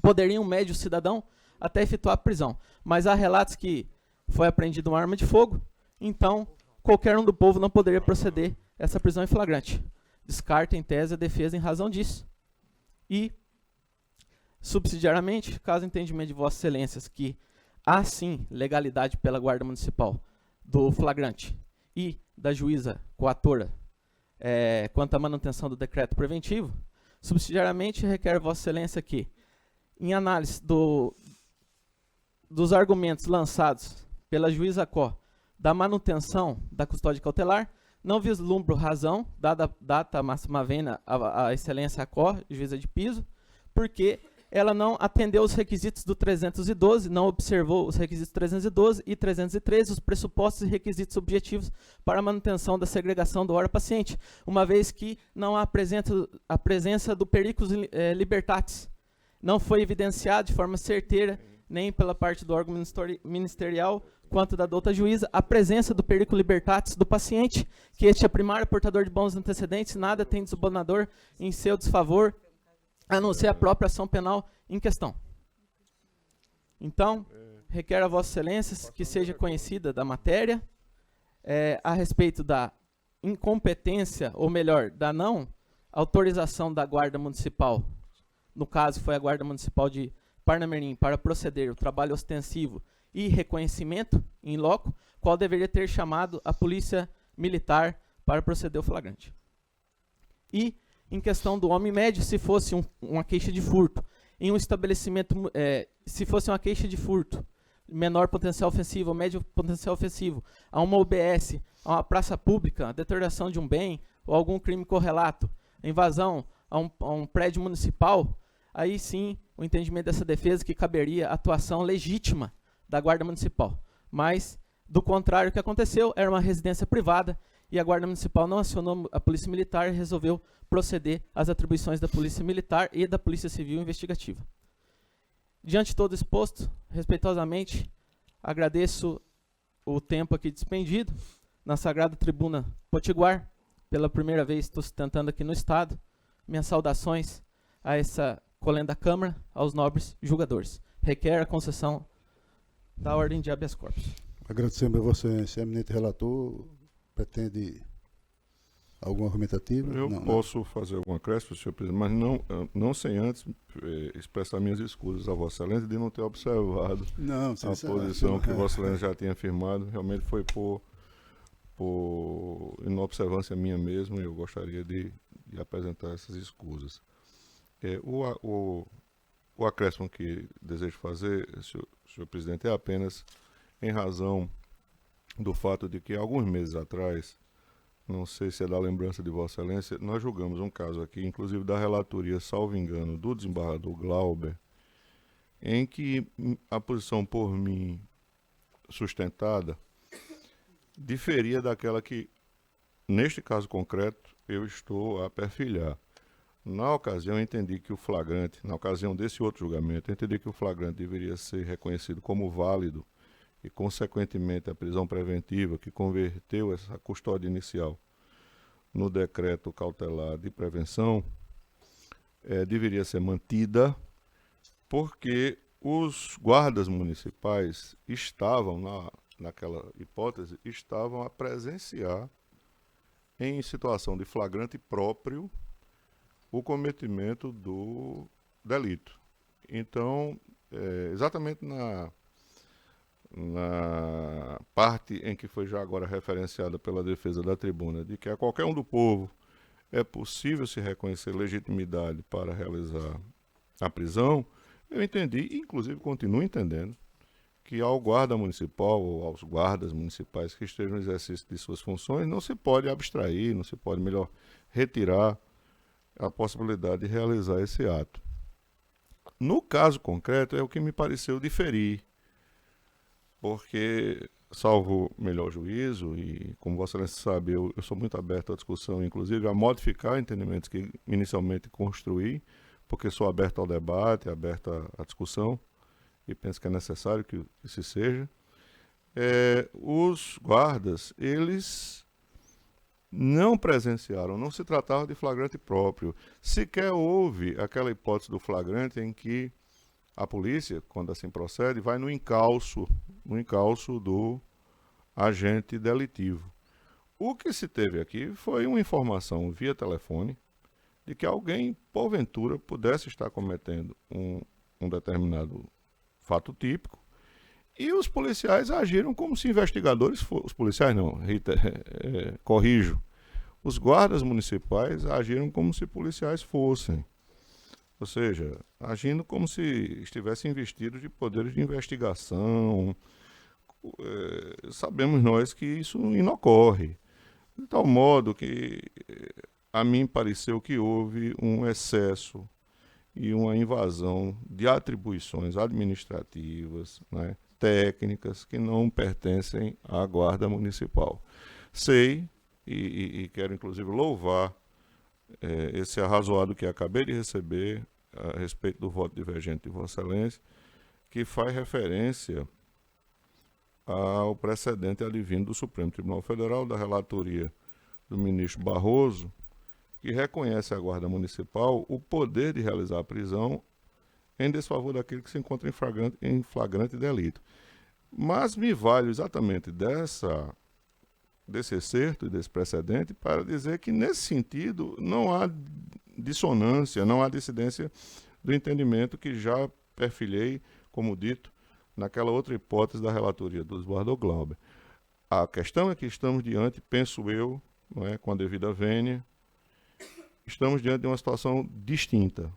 [SPEAKER 8] poderia um médio cidadão até efetuar a prisão. Mas há relatos que foi apreendida uma arma de fogo, então qualquer um do povo não poderia proceder a essa prisão em flagrante. Descarta em tese a defesa em razão disso. E, subsidiariamente, caso entendimento de Vossas Excelências que há sim legalidade pela Guarda Municipal do flagrante e da juíza coatora quanto à manutenção do decreto preventivo, subsidiariamente requer Vossa Excelência que, em análise dos argumentos lançados pela juíza Có da manutenção da custódia cautelar, não vislumbro razão, data máxima vena a Excelência Có, juíza de piso, porque ela não atendeu os requisitos do 312, não observou os requisitos 312 e 313, os pressupostos e requisitos objetivos para a manutenção da segregação do ora paciente, uma vez que não há a presença do periculus libertatis. Não foi evidenciado de forma certeira, nem pela parte do órgão ministerial, quanto da douta juíza, a presença do periculus libertatis do paciente, que este é primário portador de bons antecedentes, nada tem desubonador em seu desfavor, a não ser a própria ação penal em questão. Então, requer a Vossas Excelências que seja conhecida da matéria a respeito da incompetência, ou melhor, da não autorização da Guarda Municipal, no caso foi a Guarda Municipal de Parnamirim, para proceder o trabalho ostensivo e reconhecimento em loco, qual deveria ter chamado a Polícia Militar para proceder ao flagrante. E, em questão do homem médio, se fosse uma queixa de furto, em um estabelecimento, se fosse uma queixa de furto, menor potencial ofensivo ou médio potencial ofensivo, a uma UBS, a uma praça pública, a deterioração de um bem ou algum crime correlato, invasão a um prédio municipal, aí sim o entendimento dessa defesa que caberia atuação legítima da Guarda Municipal. Mas, do contrário, o que aconteceu era uma residência privada e a Guarda Municipal não acionou a Polícia Militar e resolveu proceder às atribuições da Polícia Militar e da Polícia Civil Investigativa. Diante de todo exposto, respeitosamente, Agradeço o tempo aqui despendido na Sagrada Tribuna Potiguar. Pela primeira vez estou sustentando aqui no Estado. Minhas saudações a essa colenda Câmara, aos nobres julgadores. Requer a concessão da ordem de habeas corpus.
[SPEAKER 1] Agradecemos a Vossa Excelência, eminente relator. Pretende alguma argumentativa?
[SPEAKER 2] Eu
[SPEAKER 1] Não,
[SPEAKER 2] posso fazer algum acréscimo, senhor presidente, mas não sem antes expressar minhas escusas a Vossa Excelência de não ter observado
[SPEAKER 1] não,
[SPEAKER 2] a posição que Vossa Excelência já tinha afirmado. Realmente foi por inobservância minha mesmo, e eu gostaria de apresentar essas escusas. O acréscimo que desejo fazer, senhor presidente, é apenas em razão do fato de que alguns meses atrás, não sei se é da lembrança de Vossa Excelência, nós julgamos um caso aqui, inclusive da relatoria, salvo engano, do desembargador Glauber, em que a posição por mim sustentada diferia daquela que, neste caso concreto, eu estou a perfilhar. Na ocasião, eu entendi que o flagrante, na ocasião desse outro julgamento, eu entendi que o flagrante deveria ser reconhecido como válido e, consequentemente, a prisão preventiva, que converteu essa custódia inicial no decreto cautelar de prevenção, deveria ser mantida, porque os guardas municipais estavam, naquela hipótese, estavam a presenciar, em situação de flagrante próprio, o cometimento do delito. Então, exatamente na parte em que foi já agora referenciada pela defesa da tribuna, de que a qualquer um do povo é possível se reconhecer legitimidade para realizar a prisão, eu entendi, e inclusive continuo entendendo, que ao guarda municipal ou aos guardas municipais que estejam no exercício de suas funções, não se pode abstrair, não se pode, melhor, retirar a possibilidade de realizar esse ato. No caso concreto, é o que me pareceu diferir, porque, salvo melhor juízo, e como Vossa Excelência sabe, eu sou muito aberto à discussão, inclusive a modificar entendimentos que inicialmente construí, porque sou aberto ao debate, aberto à discussão, e penso que é necessário que isso seja. Os guardas, eles não presenciaram, não se tratava de flagrante próprio. Sequer houve aquela hipótese do flagrante em que a polícia, quando assim procede, vai no encalço do agente delitivo. O que se teve aqui foi uma informação via telefone de que alguém, porventura, pudesse estar cometendo um determinado fato típico, e os policiais agiram como se investigadores fossem. Os policiais não, corrijo. Os guardas municipais agiram como se policiais fossem. Ou seja, agindo como se estivessem investidos de poderes de investigação. Sabemos nós que isso inocorre. De tal modo que a mim pareceu que houve um excesso e uma invasão de atribuições administrativas, né, técnicas, que não pertencem à Guarda Municipal. Sei, e quero inclusive louvar esse arrazoado que acabei de receber a respeito do voto divergente de Vossa Excelência, que faz referência ao precedente advindo do Supremo Tribunal Federal, da relatoria do ministro Barroso, que reconhece à Guarda Municipal o poder de realizar a prisão em desfavor daquele que se encontra em flagrante delito. Mas me valho exatamente desse excerto e desse precedente para dizer que, nesse sentido, não há dissonância, não há dissidência do entendimento que já perfilhei, como dito, naquela outra hipótese da relatoria do desembargador Glauber. A questão é que estamos diante, penso eu, não é, com a devida vênia, estamos diante de uma situação distinta,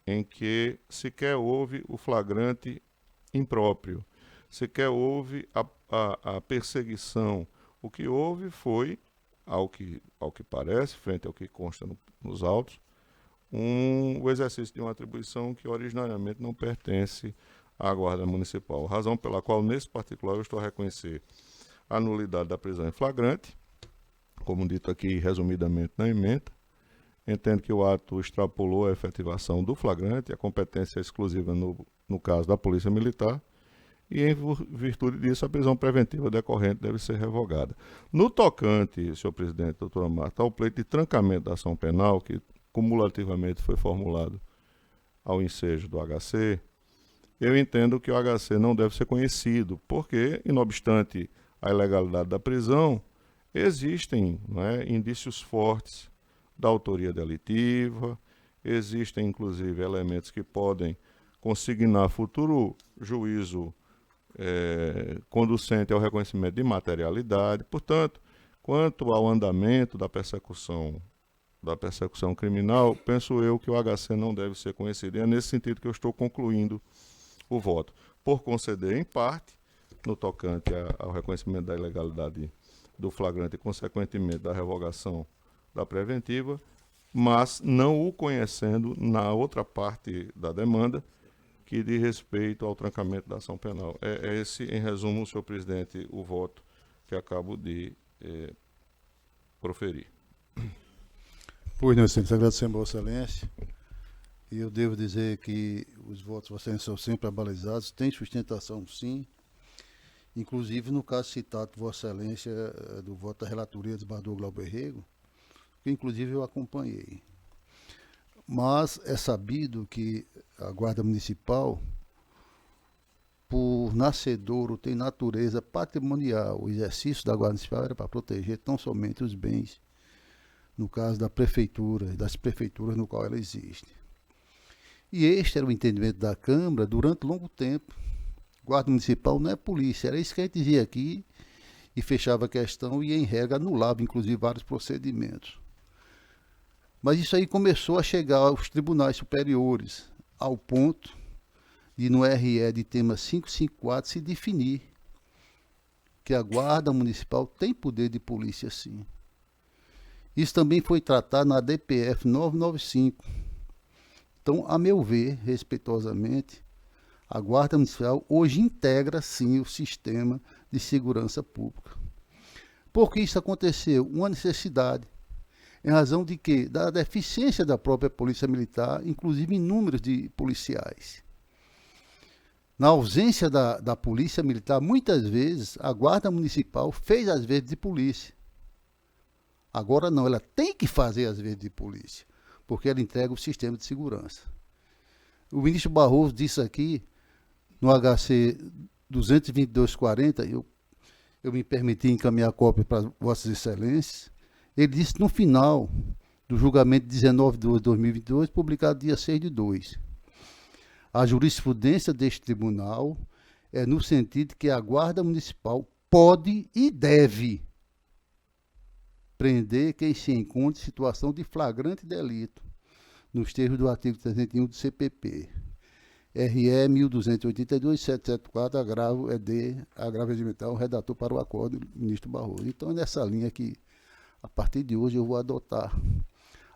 [SPEAKER 2] em que sequer houve o flagrante impróprio, sequer houve a perseguição. O que houve foi, ao que parece, frente ao que consta nos autos, o exercício de uma atribuição que originariamente não pertence à Guarda Municipal. Razão pela qual, nesse particular, eu estou a reconhecer a nulidade da prisão em flagrante, como dito aqui resumidamente na ementa. Entendo que o ato extrapolou a efetivação do flagrante, a competência exclusiva no caso da Polícia Militar, e, em virtude disso, a prisão preventiva decorrente deve ser revogada. No tocante, senhor presidente, doutora Marta, ao pleito de trancamento da ação penal, que cumulativamente foi formulado ao ensejo do HC, eu entendo que o HC não deve ser conhecido, porque, inobstante a ilegalidade da prisão, existem, não é, indícios fortes da autoria delitiva, existem, inclusive, elementos que podem consignar futuro juízo conducente ao reconhecimento de materialidade. Portanto, quanto ao andamento da persecução criminal, penso eu que o HC não deve ser conhecido. E é nesse sentido que eu estou concluindo o voto, por conceder, em parte, no tocante ao reconhecimento da ilegalidade do flagrante e, consequentemente, da revogação da preventiva, mas não o conhecendo na outra parte da demanda, que diz respeito ao trancamento da ação penal. É esse, em resumo, senhor presidente, o voto que acabo de proferir.
[SPEAKER 1] Pois não, Excelência, agradecemos a Vossa Excelência. E eu devo dizer que os votos de Vossa Excelência são sempre abalizados, tem sustentação, sim. Inclusive, no caso citado por Vossa Excelência, do voto da relatoria do desembargador Glauber Rego, que inclusive eu acompanhei. Mas é sabido que a Guarda Municipal, por nascedouro, tem natureza patrimonial. O exercício da Guarda Municipal era para proteger tão somente os bens, no caso da prefeitura, das prefeituras no qual ela existe. E este era o entendimento da Câmara durante longo tempo. Guarda Municipal não é polícia, era isso que a gente dizia aqui, e fechava a questão e, em regra, anulava, inclusive, vários procedimentos. Mas isso aí começou a chegar aos tribunais superiores, ao ponto de, no RE de tema 554, se definir que a Guarda Municipal tem poder de polícia, sim. Isso também foi tratado na DPF 995. Então, a meu ver, respeitosamente, a Guarda Municipal hoje integra, sim, o sistema de segurança pública. Por que isso aconteceu? Uma necessidade, em razão de quê? Da deficiência da própria Polícia Militar, inclusive em números de policiais. Na ausência da Polícia Militar, muitas vezes, a Guarda Municipal fez as vezes de polícia. Agora não, ela tem que fazer as vezes de polícia, porque ela entrega o sistema de segurança. O ministro Barroso disse aqui, no HC 22240, eu me permiti encaminhar a cópia para Vossas Excelências, ele disse no final do julgamento 19/2/2022, publicado dia 6/2, a jurisprudência deste tribunal é no sentido que a Guarda Municipal pode e deve prender quem se encontra em situação de flagrante delito, nos termos do artigo 301 do CPP. RE 1282-774, agravo agravo regimental, redator para o acordo do ministro Barroso. Então é nessa linha que, a partir de hoje, eu vou adotar.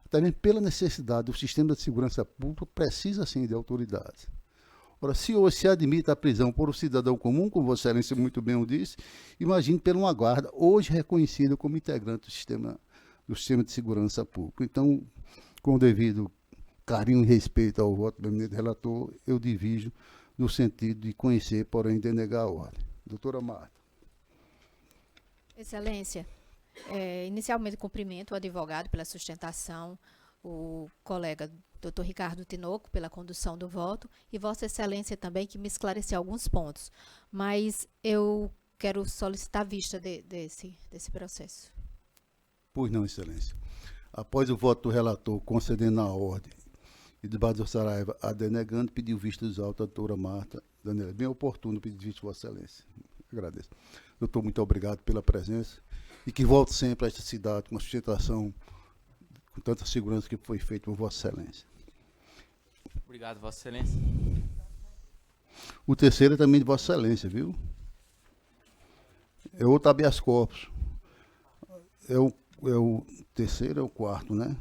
[SPEAKER 1] Até mesmo pela necessidade, o sistema de segurança pública precisa, sim, de autoridade. Ora, se hoje se admite a prisão por um cidadão comum, como Vossa Excelência muito bem o disse, imagine por uma guarda, hoje reconhecida como integrante do sistema de segurança pública. Então, com o devido carinho e respeito ao voto do eminente relator, eu divido no sentido de conhecer, porém denegar a ordem. Doutora Marta.
[SPEAKER 3] Excelência, inicialmente cumprimento o advogado pela sustentação, o colega Dr. Ricardo Tinoco pela condução do voto e Vossa Excelência também que me esclareceu alguns pontos. Mas eu quero solicitar a vista desse processo.
[SPEAKER 1] Pois não, Excelência. Após o voto do relator concedendo a ordem e do desembargador Saraiva a denegando, pediu vista dos autos da doutora Marta Daniela. Bem oportuno pedir vista de Vossa Excelência. Agradeço. Doutor, muito obrigado pela presença e que volte sempre a esta cidade com uma sustentação com tanta segurança que foi feito por Vossa Excelência.
[SPEAKER 8] Obrigado, Vossa Excelência.
[SPEAKER 1] O terceiro é também de Vossa Excelência, viu? É outro habeas corpus. É o terceiro, é o quarto, né?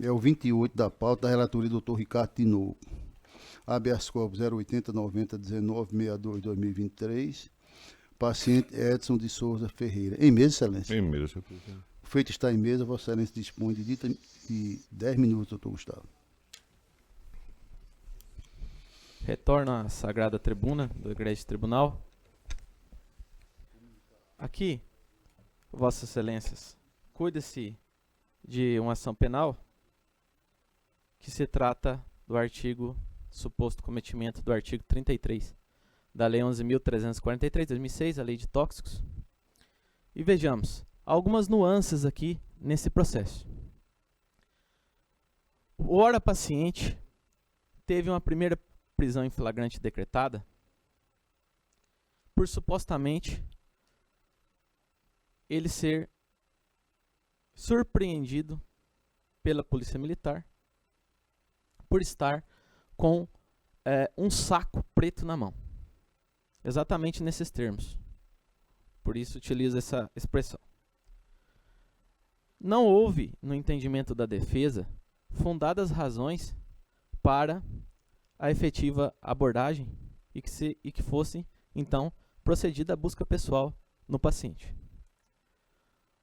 [SPEAKER 1] É o 28 da pauta da relatoria do Dr. Ricardo Tinoco. Habeas corpus 08090-1962-2023. Paciente Edson de Souza Ferreira. Em mesa, Excelência?
[SPEAKER 2] Em mesa, senhor presidente.
[SPEAKER 1] O feito está em mesa, Vossa Excelência dispõe de 10 minutos, doutor Gustavo.
[SPEAKER 8] Retorno à sagrada tribuna do Egresso Tribunal. Aqui, Vossas Excelências, cuida-se de uma ação penal que se trata do artigo, suposto cometimento do artigo 33 da Lei 11.343, 2006, a Lei de Tóxicos. E vejamos, algumas nuances aqui nesse processo. O ora paciente teve uma primeira prisão em flagrante decretada por supostamente ele ser surpreendido pela polícia militar por estar com um saco preto na mão. Exatamente nesses termos. Por isso utilizo essa expressão. Não houve, no entendimento da defesa, fundadas razões para a efetiva abordagem e que fosse, então, procedida a busca pessoal no paciente.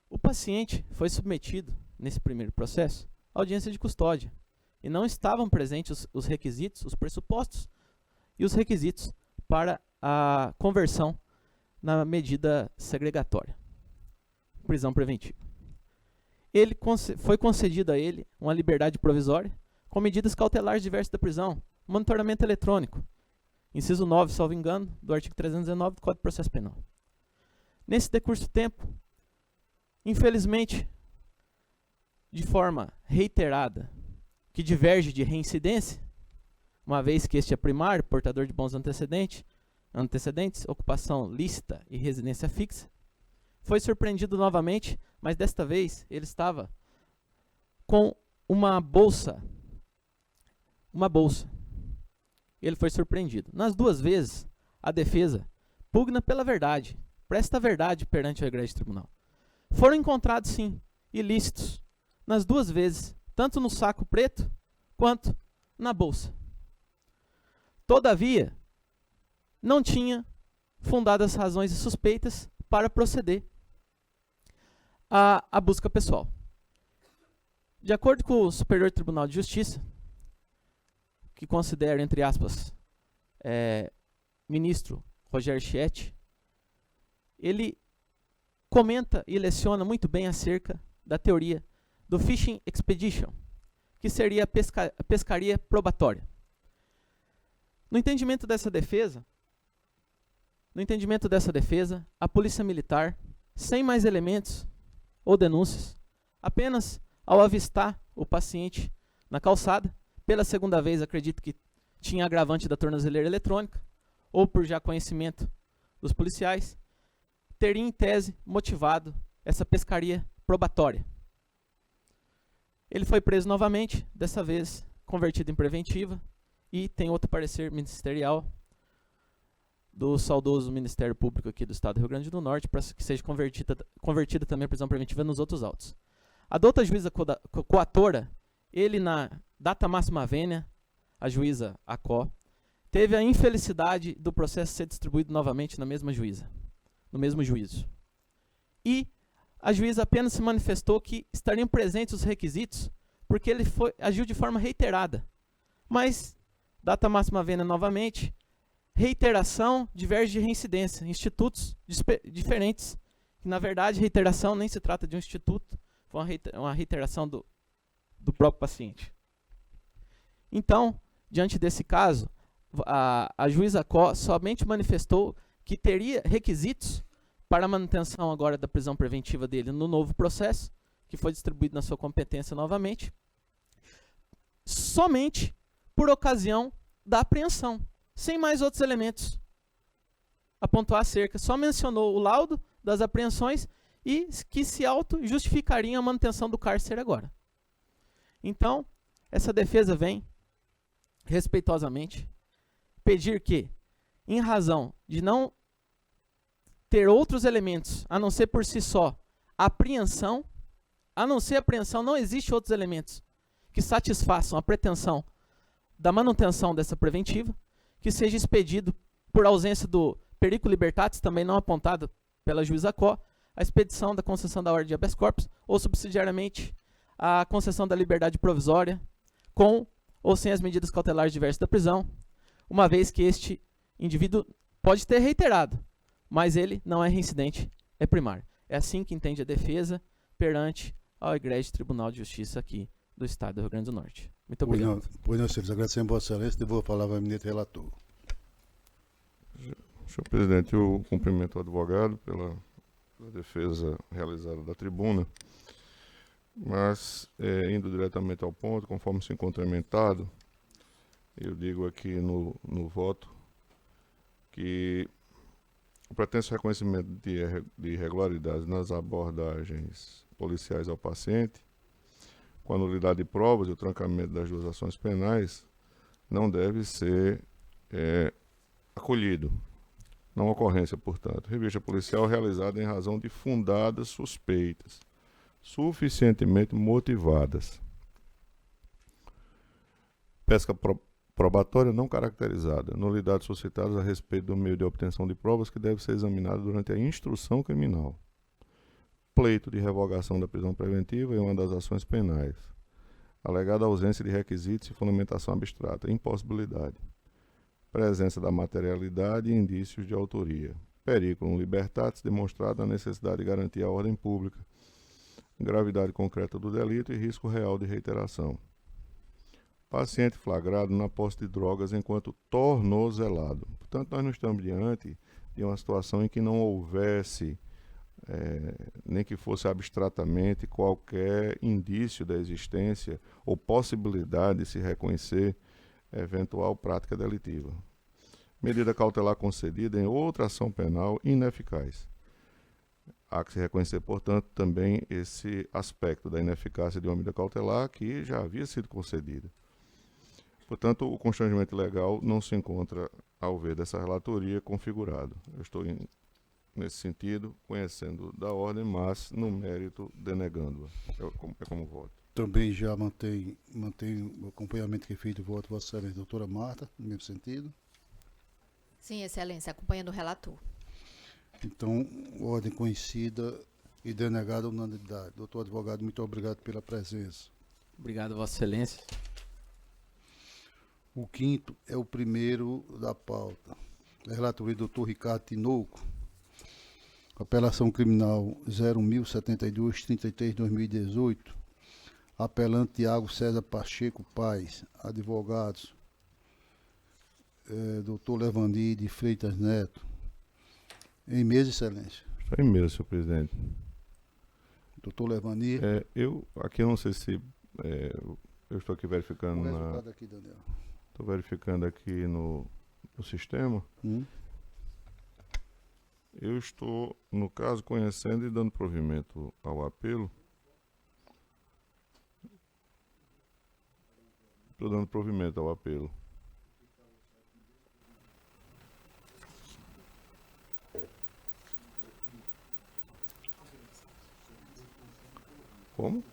[SPEAKER 8] O paciente foi submetido, nesse primeiro processo, à audiência de custódia, e não estavam presentes os requisitos, os pressupostos e os requisitos para a conversão na medida segregatória, prisão preventiva. Foi concedida a ele uma liberdade provisória com medidas cautelares diversas da prisão, monitoramento eletrônico, inciso 9, salvo engano, do artigo 319 do Código de Processo Penal. Nesse decurso do tempo, infelizmente, de forma reiterada, que diverge de reincidência, uma vez que este é primário, portador de bons antecedentes, ocupação lícita e residência fixa, foi surpreendido novamente, mas desta vez ele estava com uma bolsa. Ele foi surpreendido. Nas duas vezes, a defesa pugna pela verdade, presta a verdade perante o Egresso Tribunal. Foram encontrados, sim, ilícitos, nas duas vezes, tanto no saco preto, quanto na bolsa. Todavia, não tinha fundadas razões e suspeitas para proceder à busca pessoal. De acordo com o Superior Tribunal de Justiça, que considera, entre aspas, ministro Rogério Schietti, ele comenta e leciona muito bem acerca da teoria do Fishing Expedition, que seria a pescaria probatória. No entendimento dessa defesa, a Polícia Militar, sem mais elementos ou denúncias, apenas ao avistar o paciente na calçada, pela segunda vez acredito que tinha agravante da tornozeleira eletrônica, ou por já conhecimento dos policiais, teria em tese motivado essa pescaria probatória. Ele foi preso novamente, dessa vez convertido em preventiva, e tem outro parecer ministerial do saudoso Ministério Público aqui do Estado do Rio Grande do Norte, para que seja convertida também a prisão preventiva nos outros autos. A douta juíza coatora, ele na data máxima vênia, a juíza Acó, teve a infelicidade do processo ser distribuído novamente na mesma juíza, no mesmo juízo. E a juíza apenas se manifestou que estariam presentes os requisitos porque ele agiu de forma reiterada. Mas, data máxima vênia novamente, reiteração diverge de reincidência, institutos diferentes. Na verdade, reiteração nem se trata de um instituto, foi uma reiteração do próprio paciente. Então, diante desse caso, a juíza Có somente manifestou que teria requisitos para a manutenção agora da prisão preventiva dele no novo processo, que foi distribuído na sua competência novamente, somente por ocasião da apreensão, sem mais outros elementos a pontuar acerca. Só mencionou o laudo das apreensões e que se auto-justificariam a manutenção do cárcere agora. Então, essa defesa vem, respeitosamente, pedir que, em razão de não ter outros elementos, a não ser por si só, apreensão, a não ser apreensão, não existe outros elementos que satisfaçam a pretensão da manutenção dessa preventiva, que seja expedido por ausência do periculo libertatis, também não apontado pela juíza Có, a expedição da concessão da ordem de habeas corpus, ou subsidiariamente a concessão da liberdade provisória, com ou sem as medidas cautelares diversas da prisão, uma vez que este indivíduo pode ter reiterado, mas ele não é reincidente, é primário. É assim que entende a defesa perante ao Egrégio Tribunal de Justiça aqui do Estado do Rio Grande do Norte. Muito obrigado.
[SPEAKER 1] Pois não, senhores, agradecemos Vossa Excelência, devolvo a palavra ao eminente relator.
[SPEAKER 2] Senhor presidente, eu cumprimento o advogado pela defesa realizada da tribuna, mas, indo diretamente ao ponto, conforme se encontra ementado, eu digo aqui no voto que o pretenso reconhecimento de irregularidades nas abordagens policiais ao paciente, com a nulidade de provas e o trancamento das duas ações penais, não deve ser acolhido. Não ocorrência, portanto. Revista policial realizada em razão de fundadas suspeitas, suficientemente motivadas. Pesca probatória não caracterizada. Nulidades suscitadas a respeito do meio de obtenção de provas que deve ser examinado durante a instrução criminal. Pleito de revogação da prisão preventiva em uma das ações penais. Alegada ausência de requisitos e fundamentação abstrata. Impossibilidade. Presença da materialidade e indícios de autoria. Periculum libertatis, demonstrada a necessidade de garantir a ordem pública, gravidade concreta do delito e risco real de reiteração. Paciente flagrado na posse de drogas enquanto tornozelado. Portanto, nós não estamos diante de uma situação em que não houvesse, nem que fosse abstratamente, qualquer indício da existência ou possibilidade de se reconhecer eventual prática delitiva. Medida cautelar concedida em outra ação penal ineficaz. Há que se reconhecer, portanto, também esse aspecto da ineficácia de uma medida cautelar que já havia sido concedida. Portanto, o constrangimento legal não se encontra, ao ver dessa relatoria, configurado. Eu estou, nesse sentido, conhecendo da ordem, mas, no mérito, denegando-a. É como voto.
[SPEAKER 1] Também já mantém o acompanhamento que é feito do voto, Vossa Excelência, doutora Marta, no mesmo sentido.
[SPEAKER 3] Sim, Excelência, acompanhando o relator.
[SPEAKER 1] Então, ordem conhecida e denegada a unanimidade. Doutor advogado, muito obrigado pela presença.
[SPEAKER 8] Obrigado, Vossa Excelência.
[SPEAKER 1] O quinto é o primeiro da pauta. A relatoria do doutor Ricardo Tinoco, apelação criminal 0.072-33-2018, apelante Tiago César Pacheco Paz, advogados, doutor Levandi de Freitas Neto. Em mesa, Excelência.
[SPEAKER 2] Está em mesa, senhor presidente.
[SPEAKER 1] Doutor Levandi.
[SPEAKER 2] Eu não sei se... eu estou aqui verificando
[SPEAKER 1] O resultado aqui, Daniel.
[SPEAKER 2] Estou verificando aqui no sistema. Eu estou, no caso, conhecendo e dando provimento ao apelo. Estou dando provimento ao apelo. Como?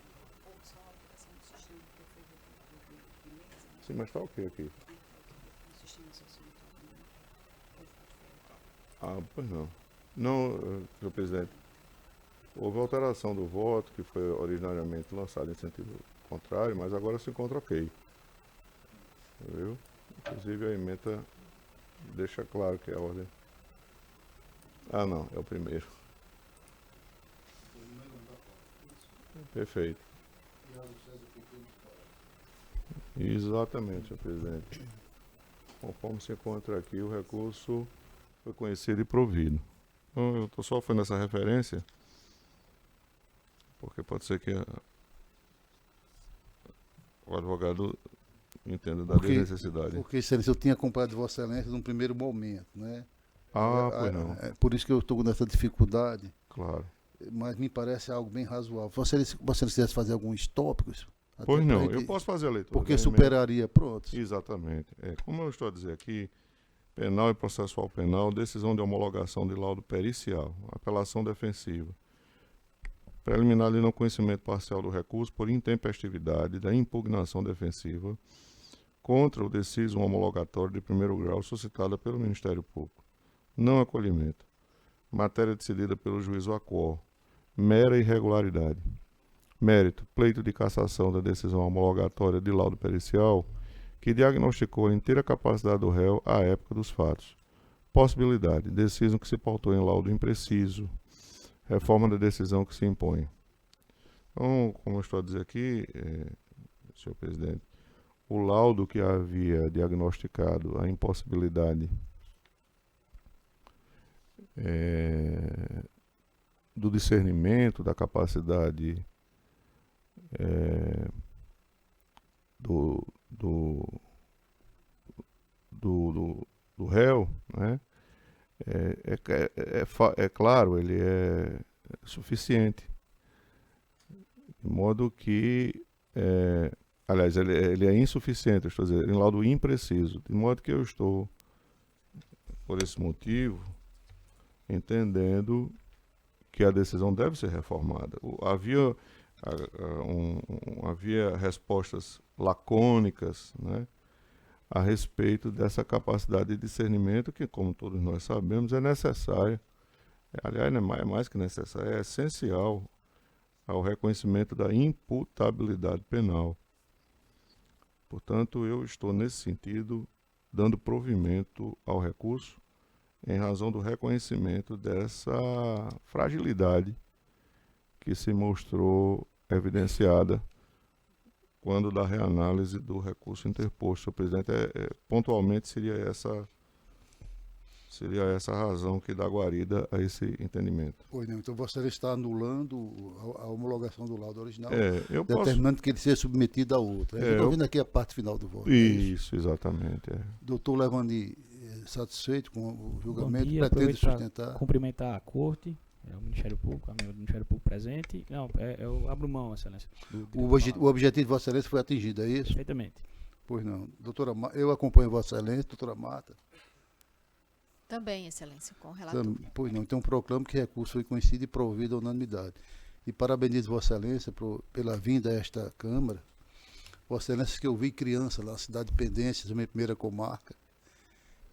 [SPEAKER 2] Sim, mas está ok aqui. Pois não. Não, senhor presidente. Houve alteração do voto, que foi originariamente lançado em sentido contrário, mas agora se encontra ok. Viu? Inclusive a ementa deixa claro que é a ordem. Não, é o primeiro. Perfeito. Exatamente, senhor presidente. Conforme se encontra aqui, o recurso foi conhecido e provido. Então, eu estou só fazendo essa referência, porque pode ser que o advogado entenda da necessidade.
[SPEAKER 1] Porque, Excelência, eu tinha acompanhado Vossa Excelência num primeiro momento, né?
[SPEAKER 2] Pois não.
[SPEAKER 1] É por isso que eu estou nessa dificuldade.
[SPEAKER 2] Claro.
[SPEAKER 1] Mas me parece algo bem razoável. Vossa Excelência quisesse fazer alguns tópicos?
[SPEAKER 2] Pois não, eu posso fazer a leitura.
[SPEAKER 1] Porque superaria, pronto.
[SPEAKER 2] Exatamente. Como eu estou a dizer aqui, penal e processual penal, decisão de homologação de laudo pericial, apelação defensiva, preliminar de não conhecimento parcial do recurso por intempestividade da impugnação defensiva contra o deciso homologatório de primeiro grau suscitada pelo Ministério Público. Não acolhimento. Matéria decidida pelo juízo a quo. Mera irregularidade. Mérito, pleito de cassação da decisão homologatória de laudo pericial que diagnosticou a inteira capacidade do réu à época dos fatos. Possibilidade, decisão que se pautou em laudo impreciso, reforma da decisão que se impõe. Então, como eu estou a dizer aqui, senhor presidente, o laudo que havia diagnosticado a impossibilidade do discernimento, da capacidade do réu, né? É claro, ele é suficiente. De modo que, aliás, ele é insuficiente, estou dizendo, em laudo impreciso. De modo que eu estou, por esse motivo, entendendo que a decisão deve ser reformada. Havia respostas lacônicas, né, a respeito dessa capacidade de discernimento que, como todos nós sabemos, é necessária. Aliás, é mais que necessária, é essencial ao reconhecimento da imputabilidade penal. Portanto, eu estou, nesse sentido, dando provimento ao recurso em razão do reconhecimento dessa fragilidade que se mostrou evidenciada quando da reanálise do recurso interposto. Senhor presidente, pontualmente seria essa a razão que dá guarida a esse entendimento.
[SPEAKER 1] Pois não, então você está anulando a homologação do laudo original,
[SPEAKER 2] eu
[SPEAKER 1] determinando que ele seja submetido a outra. Eu estou vendo aqui a parte final do voto.
[SPEAKER 2] Isso, exatamente.
[SPEAKER 1] Doutor Levani, satisfeito com o julgamento,
[SPEAKER 9] Bom dia,
[SPEAKER 1] pretende sustentar?
[SPEAKER 9] Cumprimentar a Corte, o Ministério Público, a membro do Ministério Público presente. Não, eu abro mão, Excelência.
[SPEAKER 1] O objetivo de Vossa Excelência foi atingido, é isso?
[SPEAKER 9] Perfeitamente.
[SPEAKER 1] Pois não. Doutora, eu acompanho Vossa Excelência, doutora Marta.
[SPEAKER 3] Também, Excelência, com o relator.
[SPEAKER 1] Pois não, então proclamo que o recurso foi conhecido e provido à unanimidade. E parabenizo Vossa Excelência pela vinda a esta Câmara. Vossa Excelência, que eu vi criança lá na cidade de Pendências, a minha primeira comarca,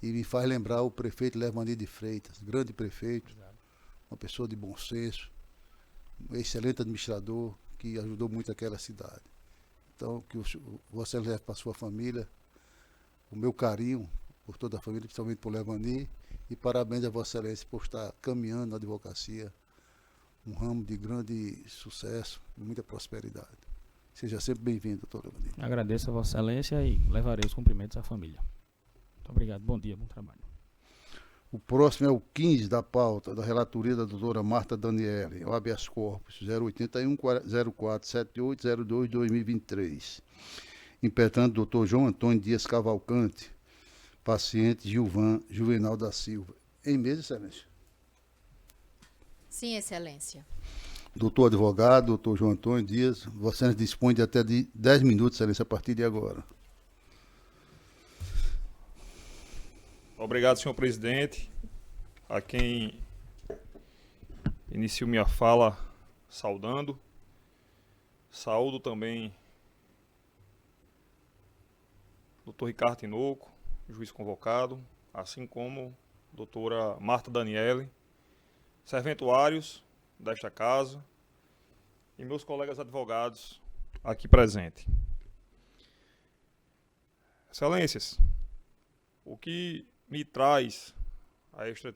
[SPEAKER 1] e me faz lembrar o prefeito Levani de Freitas, grande prefeito, uma pessoa de bom senso, um excelente administrador, que ajudou muito aquela cidade. Então, que Vossa Excelência leve para a sua família o meu carinho por toda a família, principalmente por Levani, e parabéns a Vossa Excelência por estar caminhando na advocacia, um ramo de grande sucesso e muita prosperidade. Seja sempre bem-vindo, doutor Levani.
[SPEAKER 9] Agradeço a Vossa Excelência e levarei os cumprimentos à família. Muito obrigado, bom dia, bom trabalho.
[SPEAKER 1] O próximo é o 15 da pauta, da relatoria da doutora Marta Daniele, o habeas corpus 081-0478-02-2023. Impetrante doutor João Antônio Dias Cavalcante, paciente Gilvan Juvenal da Silva. Em mesa, Excelência?
[SPEAKER 3] Sim, Excelência.
[SPEAKER 1] Doutor advogado, doutor João Antônio Dias, Vossa Excelência dispõe de até 10 minutos, Excelência, a partir de agora.
[SPEAKER 10] Obrigado, senhor presidente, a quem inicio minha fala saudando. Saúdo também doutor Ricardo Tinoco, juiz convocado, assim como doutora Marta Daniele, serventuários desta casa e meus colegas advogados aqui presentes. Excelências, o que me traz a esta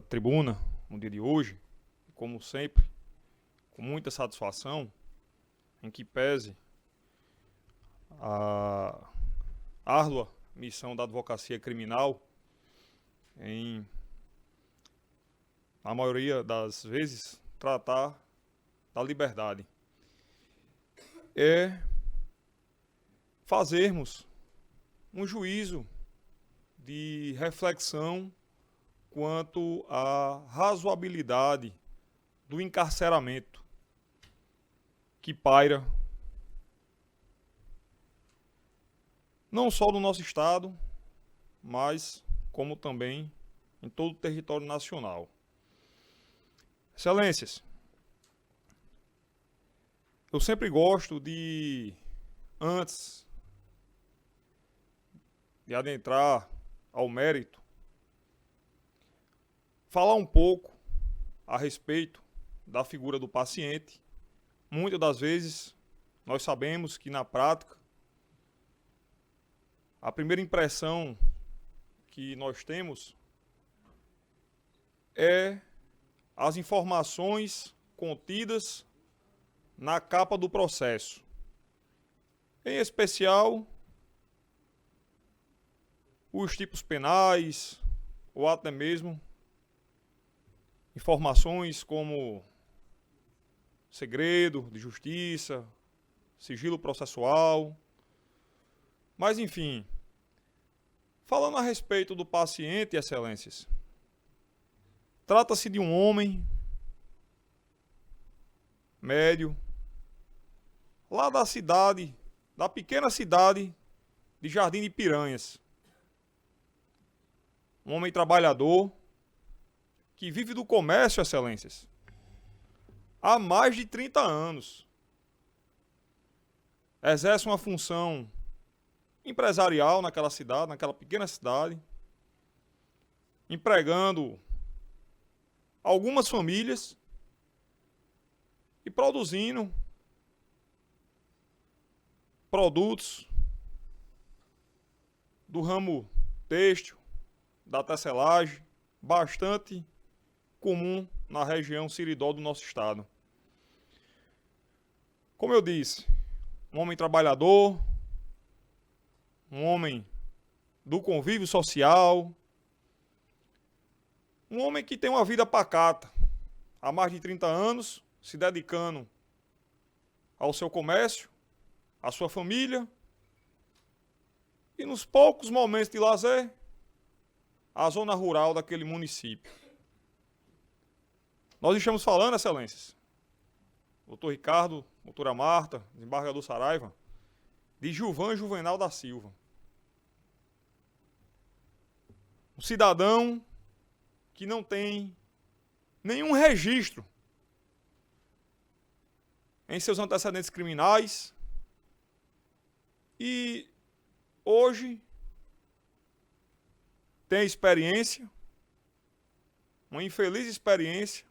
[SPEAKER 10] tribuna no dia de hoje, como sempre, com muita satisfação, em que pese a árdua missão da advocacia criminal em, na maioria das vezes, tratar da liberdade, é fazermos um juízo de reflexão quanto à razoabilidade do encarceramento que paira não só no nosso estado, mas como também em todo o território nacional. Excelências, eu sempre gosto de, antes de adentrar ao mérito, falar um pouco a respeito da figura do paciente. Muitas das vezes nós sabemos que na prática a primeira impressão que nós temos é as informações contidas na capa do processo. Em especial, os tipos penais, ou até mesmo informações como segredo de justiça, sigilo processual. Mas, enfim, falando a respeito do paciente, excelências, trata-se de um homem médio, lá da cidade, da pequena cidade de Jardim de Piranhas. Um homem trabalhador que vive do comércio, excelências, há mais de 30 anos. Exerce uma função empresarial naquela cidade, naquela pequena cidade, empregando algumas famílias e produzindo produtos do ramo têxtil, da tecelagem, bastante comum na região Siridó do nosso estado. Como eu disse, um homem trabalhador, um homem do convívio social, um homem que tem uma vida pacata, há mais de 30 anos, se dedicando ao seu comércio, à sua família, e nos poucos momentos de lazer, à zona rural daquele município. Nós estamos falando, excelências, doutor Ricardo, doutora Marta, desembargador Saraiva, de Gilvan Juvenal da Silva. Um cidadão que não tem nenhum registro em seus antecedentes criminais e hoje tem experiência, uma infeliz experiência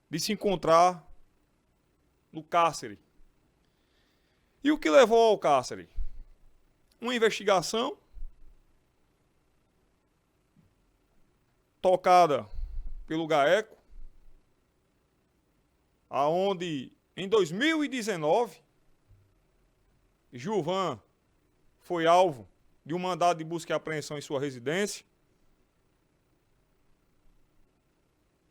[SPEAKER 10] de se encontrar no cárcere. E o que levou ao cárcere? Uma investigação tocada pelo GAECO, aonde em 2019 Gilvan foi alvo de um mandado de busca e apreensão em sua residência.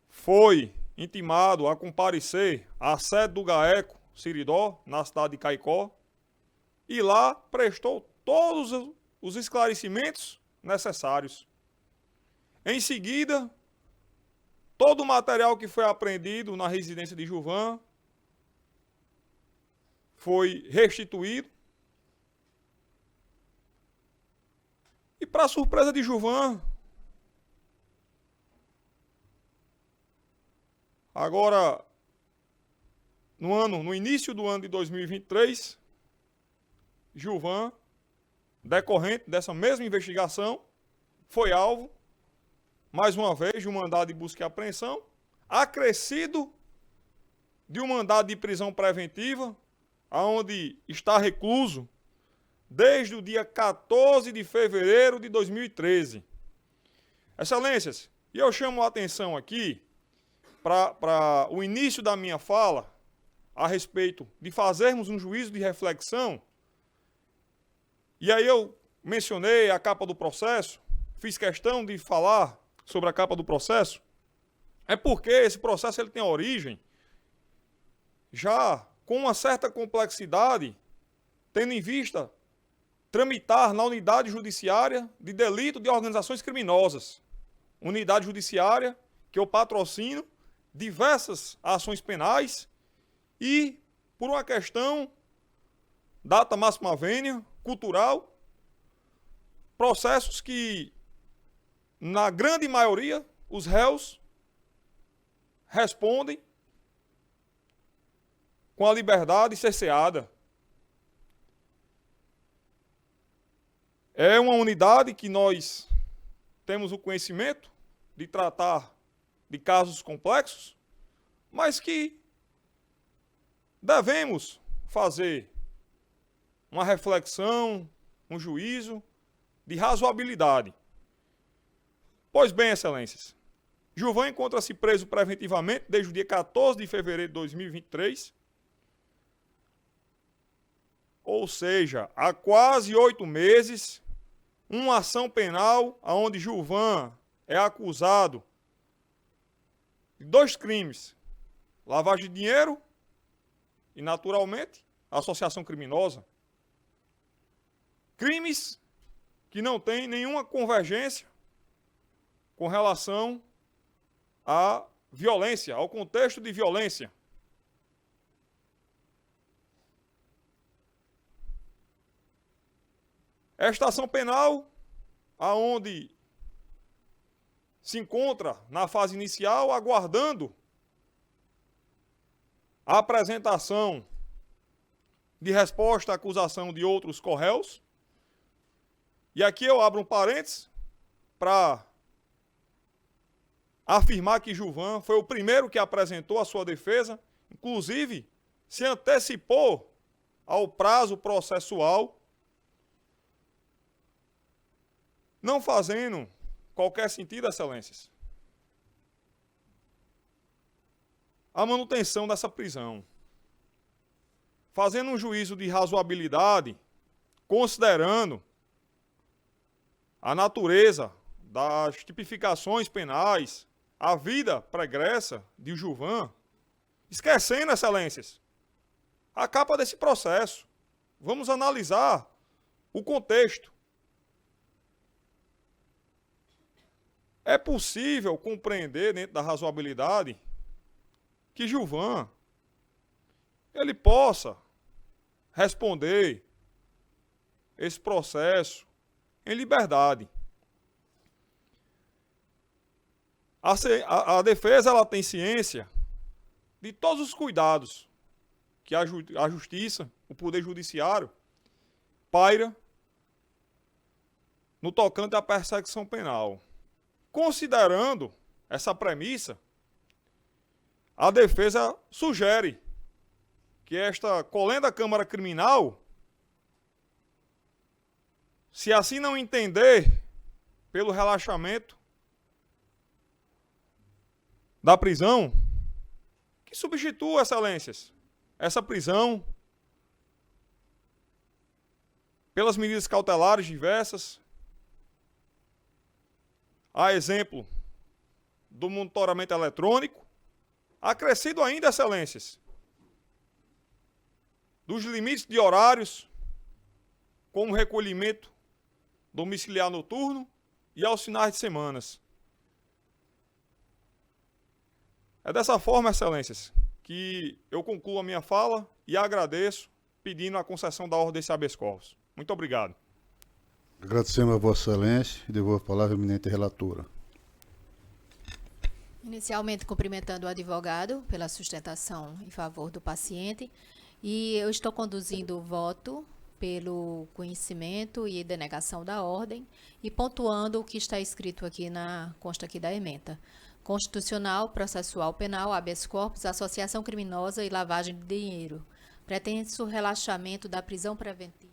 [SPEAKER 10] Foi intimado a comparecer à sede do GAECO Siridó, na cidade de Caicó, e lá prestou todos os esclarecimentos necessários. Em seguida, todo o material que foi apreendido na residência de Gilvan foi restituído. E para surpresa de Gilvan, agora, no início do ano de 2023, Gilvan, decorrente dessa mesma investigação, foi alvo, mais uma vez, de um mandado de busca e apreensão, acrescido de um mandado de prisão preventiva, onde está recluso desde o dia 14 de fevereiro de 2013. Excelências, e eu chamo a atenção aqui para o início da minha fala a respeito de fazermos um juízo de reflexão. E aí eu mencionei a capa do processo, fiz questão de falar sobre a capa do processo, é porque esse processo ele tem origem já com uma certa complexidade, tendo em vista tramitar na unidade judiciária de delito de organizações criminosas. Unidade judiciária que eu patrocino diversas ações penais e, por uma questão data máxima vênia, cultural, processos que, na grande maioria, os réus respondem com a liberdade cerceada. É uma unidade que nós temos o conhecimento de tratar de casos complexos, mas que devemos fazer uma reflexão um juízo de razoabilidade. Pois bem, excelências, Gilvan encontra-se preso preventivamente desde o dia 14 de fevereiro de 2023, ou seja, há quase 8 meses, uma ação penal onde Gilvan é acusado de 2 crimes: lavagem de dinheiro e, naturalmente, associação criminosa. Crimes que não têm nenhuma convergência com relação à violência, ao contexto de violência. Esta ação penal, aonde se encontra na fase inicial, aguardando a apresentação de resposta à acusação de outros corréus. E aqui eu abro um parênteses para afirmar que Gilvan foi o primeiro que apresentou a sua defesa, inclusive se antecipou ao prazo processual, não fazendo qualquer sentido, excelências, a manutenção dessa prisão, fazendo um juízo de razoabilidade, considerando a natureza das tipificações penais, a vida pregressa de Gilvan, esquecendo, excelências, a capa desse processo. Vamos analisar o contexto. É possível compreender, dentro da razoabilidade, que Gilvan ele possa responder esse processo em liberdade. A defesa ela tem ciência de todos os cuidados que a justiça, o poder judiciário, paira no tocante à persecução penal. Considerando essa premissa, a defesa sugere que esta colenda Câmara Criminal, se assim não entender pelo relaxamento da prisão, que substitua, excelências, essa prisão pelas medidas cautelares diversas, a exemplo do monitoramento eletrônico, acrescido ainda, excelências, dos limites de horários, como recolhimento domiciliar noturno e aos finais de semanas. É dessa forma, excelências, que eu concluo a minha fala e agradeço, pedindo a concessão da ordem desse habeas corpus. Muito obrigado.
[SPEAKER 1] Agradecemos a Vossa Excelência e devolvo a palavra à eminente relatora.
[SPEAKER 3] Inicialmente, cumprimentando o advogado pela sustentação em favor do paciente, e eu estou conduzindo o voto pelo conhecimento e denegação da ordem e pontuando o que está escrito aqui consta aqui da ementa. Constitucional, processual penal, habeas corpus, associação criminosa e lavagem de dinheiro. Pretenso relaxamento da prisão preventiva,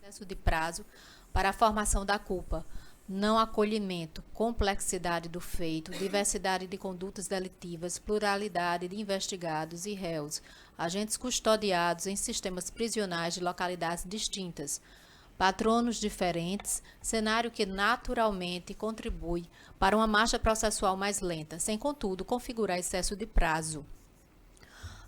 [SPEAKER 3] excesso de prazo para a formação da culpa, não acolhimento, complexidade do feito, diversidade de condutas delitivas, pluralidade de investigados e réus, agentes custodiados em sistemas prisionais de localidades distintas, patronos diferentes, cenário que naturalmente contribui para uma marcha processual mais lenta, sem, contudo, configurar excesso de prazo.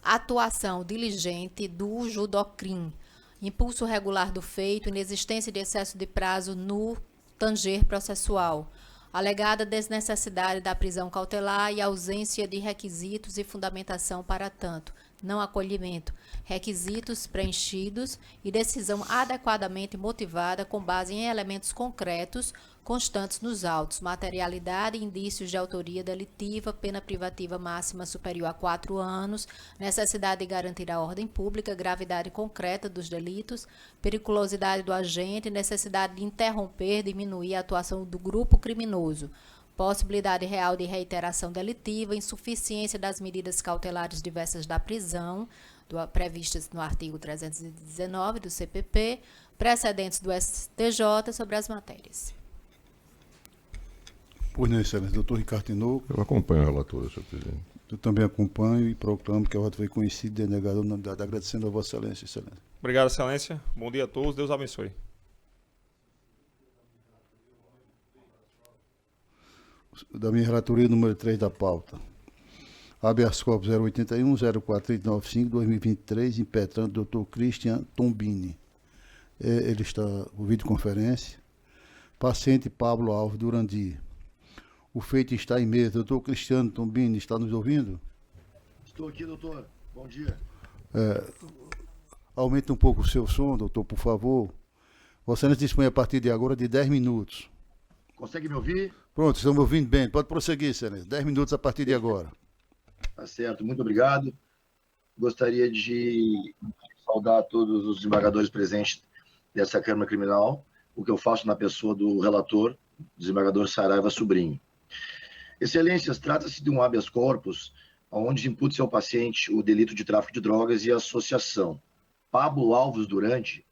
[SPEAKER 3] Atuação diligente do Judocrim, impulso regular do feito, inexistência de excesso de prazo no tanger processual, alegada desnecessidade da prisão cautelar e ausência de requisitos e fundamentação para tanto, não acolhimento, requisitos preenchidos e decisão adequadamente motivada com base em elementos concretos constantes nos autos, materialidade e indícios de autoria delitiva, pena privativa máxima superior a 4 anos, necessidade de garantir a ordem pública, gravidade concreta dos delitos, periculosidade do agente, necessidade de interromper, diminuir a atuação do grupo criminoso, possibilidade real de reiteração delitiva, insuficiência das medidas cautelares diversas da prisão, previstas no artigo 319 do CPP, precedentes do STJ sobre as matérias.
[SPEAKER 1] Pois não, excelência. Doutor Ricardo Tinoco.
[SPEAKER 2] Eu acompanho a relatora, senhor presidente.
[SPEAKER 1] Eu também acompanho e proclamo que a voto foi conhecido e denegado unanimidade. Agradecendo a vossa excelência, excelência.
[SPEAKER 10] Obrigado, excelência. Bom dia a todos. Deus abençoe.
[SPEAKER 1] Da minha relatoria, número 3 da pauta. Habeas corpus 081-04-395-2023, impetrante Dr. Christian Tombini. Ele está por videoconferência. Paciente Pablo Alves Durandi. O feito está em mesa. Doutor Cristiano Tombini, está nos ouvindo?
[SPEAKER 11] Estou aqui, doutor. Bom dia.
[SPEAKER 1] Aumente um pouco o seu som, doutor, por favor. Vossa Excelência dispõe a partir de agora de 10 minutos.
[SPEAKER 11] Consegue me ouvir?
[SPEAKER 1] Pronto, estão me ouvindo bem. Pode prosseguir, Excelência. 10 minutos a partir de agora.
[SPEAKER 11] Tá certo, muito obrigado. Gostaria de saudar todos os desembargadores presentes dessa Câmara Criminal, o que eu faço na pessoa do relator, desembargador Saraiva Sobrinho. Excelências, trata-se de um habeas corpus, onde imputa-se ao paciente o delito de tráfico de drogas e associação. Pablo Alves Durandi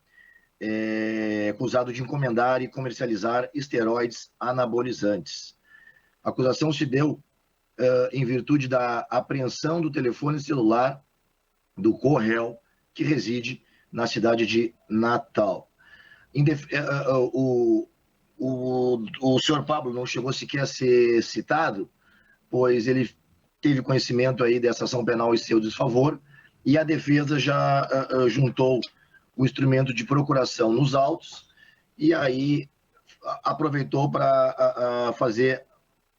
[SPEAKER 11] é acusado de encomendar e comercializar esteroides anabolizantes. A acusação se deu em virtude da apreensão do telefone celular do co-réu, que reside na cidade de Natal. O senhor Pablo não chegou sequer a ser citado, pois ele teve conhecimento aí dessa ação penal em seu desfavor, e a defesa já juntou o instrumento de procuração nos autos, e aí aproveitou para fazer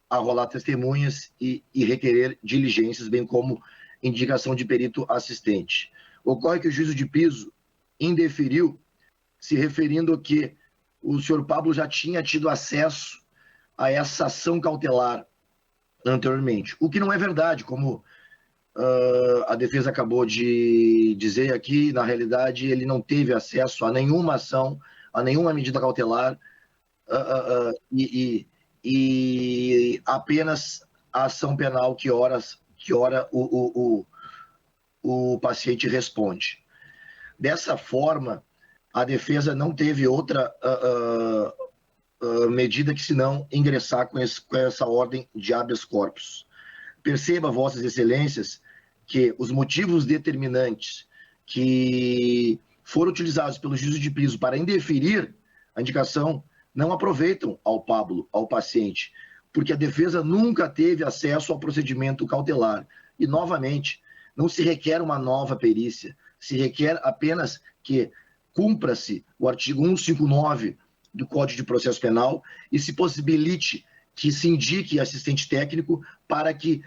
[SPEAKER 11] arrolar testemunhas e requerer diligências, bem como indicação de perito assistente. Ocorre que o juízo de piso indeferiu, se referindo que o senhor Pablo já tinha tido acesso a essa ação cautelar anteriormente, o que não é verdade, como a defesa acabou de dizer aqui. Na realidade, ele não teve acesso a nenhuma ação, a nenhuma medida cautelar, e apenas a ação penal que ora o paciente responde. Dessa forma, a defesa não teve outra medida que senão ingressar com essa ordem de habeas corpus. Perceba, vossas excelências, que os motivos determinantes que foram utilizados pelo juízo de piso para indeferir a indicação não aproveitam ao Pablo, ao paciente, porque a defesa nunca teve acesso ao procedimento cautelar. E, novamente, não se requer uma nova perícia, se requer apenas que cumpra-se o artigo 159 do Código de Processo Penal e se possibilite que se indique assistente técnico para que,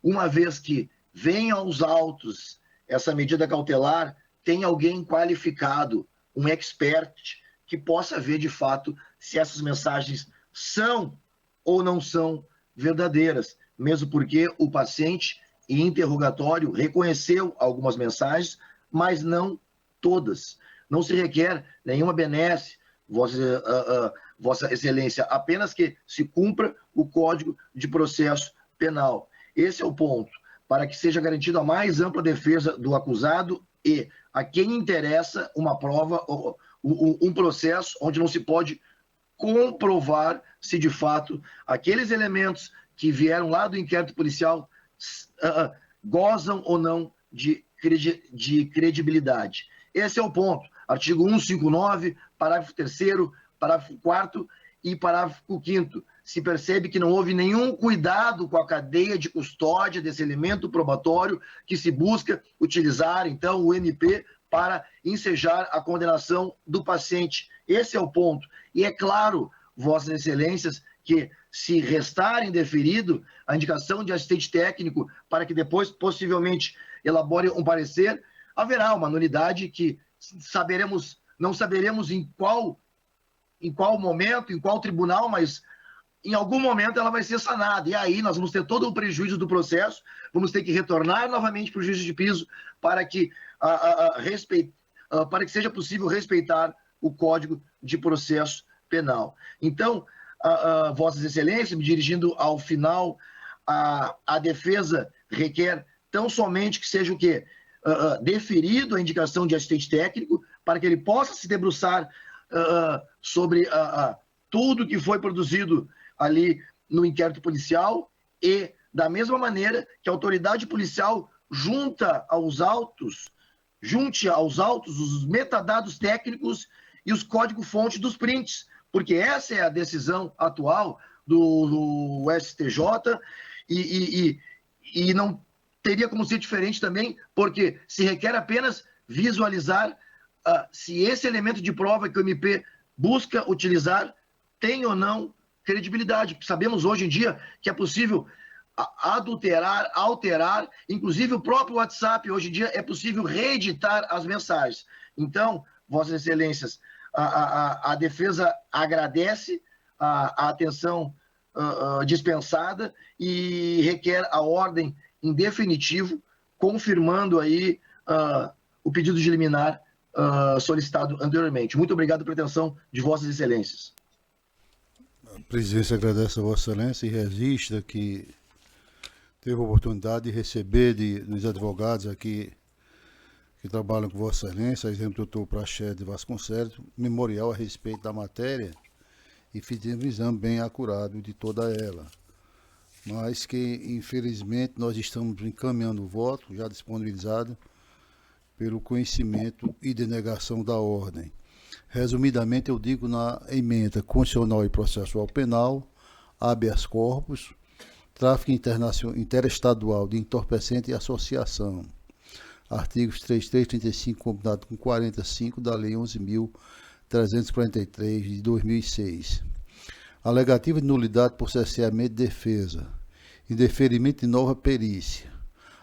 [SPEAKER 11] uma vez que venha aos autos essa medida cautelar, tenha alguém qualificado, um expert, que possa ver de fato se essas mensagens são ou não são verdadeiras, mesmo porque o paciente, em interrogatório, reconheceu algumas mensagens, mas não todas. Não se requer nenhuma benesse, Vossa Excelência, apenas que se cumpra o Código de Processo Penal. Esse é o ponto, para que seja garantida a mais ampla defesa do acusado e a quem interessa uma prova, um processo onde não se pode comprovar se de fato aqueles elementos que vieram lá do inquérito policial gozam ou não de credibilidade. Esse é o ponto. Artigo 159, parágrafo 3º, parágrafo 4º e parágrafo 5º. Se percebe que não houve nenhum cuidado com a cadeia de custódia desse elemento probatório que se busca utilizar, então, o MP para ensejar a condenação do paciente. Esse é o ponto. E é claro, Vossas Excelências, que se restar indeferido a indicação de assistente técnico para que depois, possivelmente, elabore um parecer, haverá uma nulidade que não saberemos em qual momento, em qual tribunal, mas em algum momento ela vai ser sanada. E aí nós vamos ter todo o prejuízo do processo, vamos ter que retornar novamente para o juízo de piso para que, para que seja possível respeitar o Código de Processo Penal. Então, Vossas Excelências, me dirigindo ao final, a defesa requer tão somente que seja o quê? Deferido a indicação de assistente técnico, para que ele possa se debruçar sobre tudo que foi produzido ali no inquérito policial e, da mesma maneira, que a autoridade policial junte aos autos os metadados técnicos e os códigos-fontes dos prints, porque essa é a decisão atual do STJ e não teria como ser diferente também, porque se requer apenas visualizar se esse elemento de prova que o MP busca utilizar tem ou não credibilidade. Sabemos hoje em dia que é possível adulterar, alterar, inclusive o próprio WhatsApp, hoje em dia é possível reeditar as mensagens. Então, Vossas Excelências, a defesa agradece a atenção dispensada e requer a ordem em definitivo, confirmando aí o pedido de liminar solicitado anteriormente. Muito obrigado pela atenção de Vossas Excelências.
[SPEAKER 1] A presidência agradece a Vossa Excelência e registra que teve a oportunidade de receber dos advogados aqui que trabalham com Vossa Excelência, exemplo do doutor Praxedes de Vasconcelos, memorial a respeito da matéria e fizemos um exame bem acurado de toda ela. Mas que, infelizmente, nós estamos encaminhando o voto, já disponibilizado, pelo conhecimento e denegação da ordem. Resumidamente, eu digo na emenda constitucional e processual penal, habeas corpus, tráfico interestadual de entorpecente e associação. Artigos 33, 35, combinado com 45 da Lei 11.343 de 2006. Alegativa de nulidade por cerceamento de defesa. Indeferimento de nova perícia.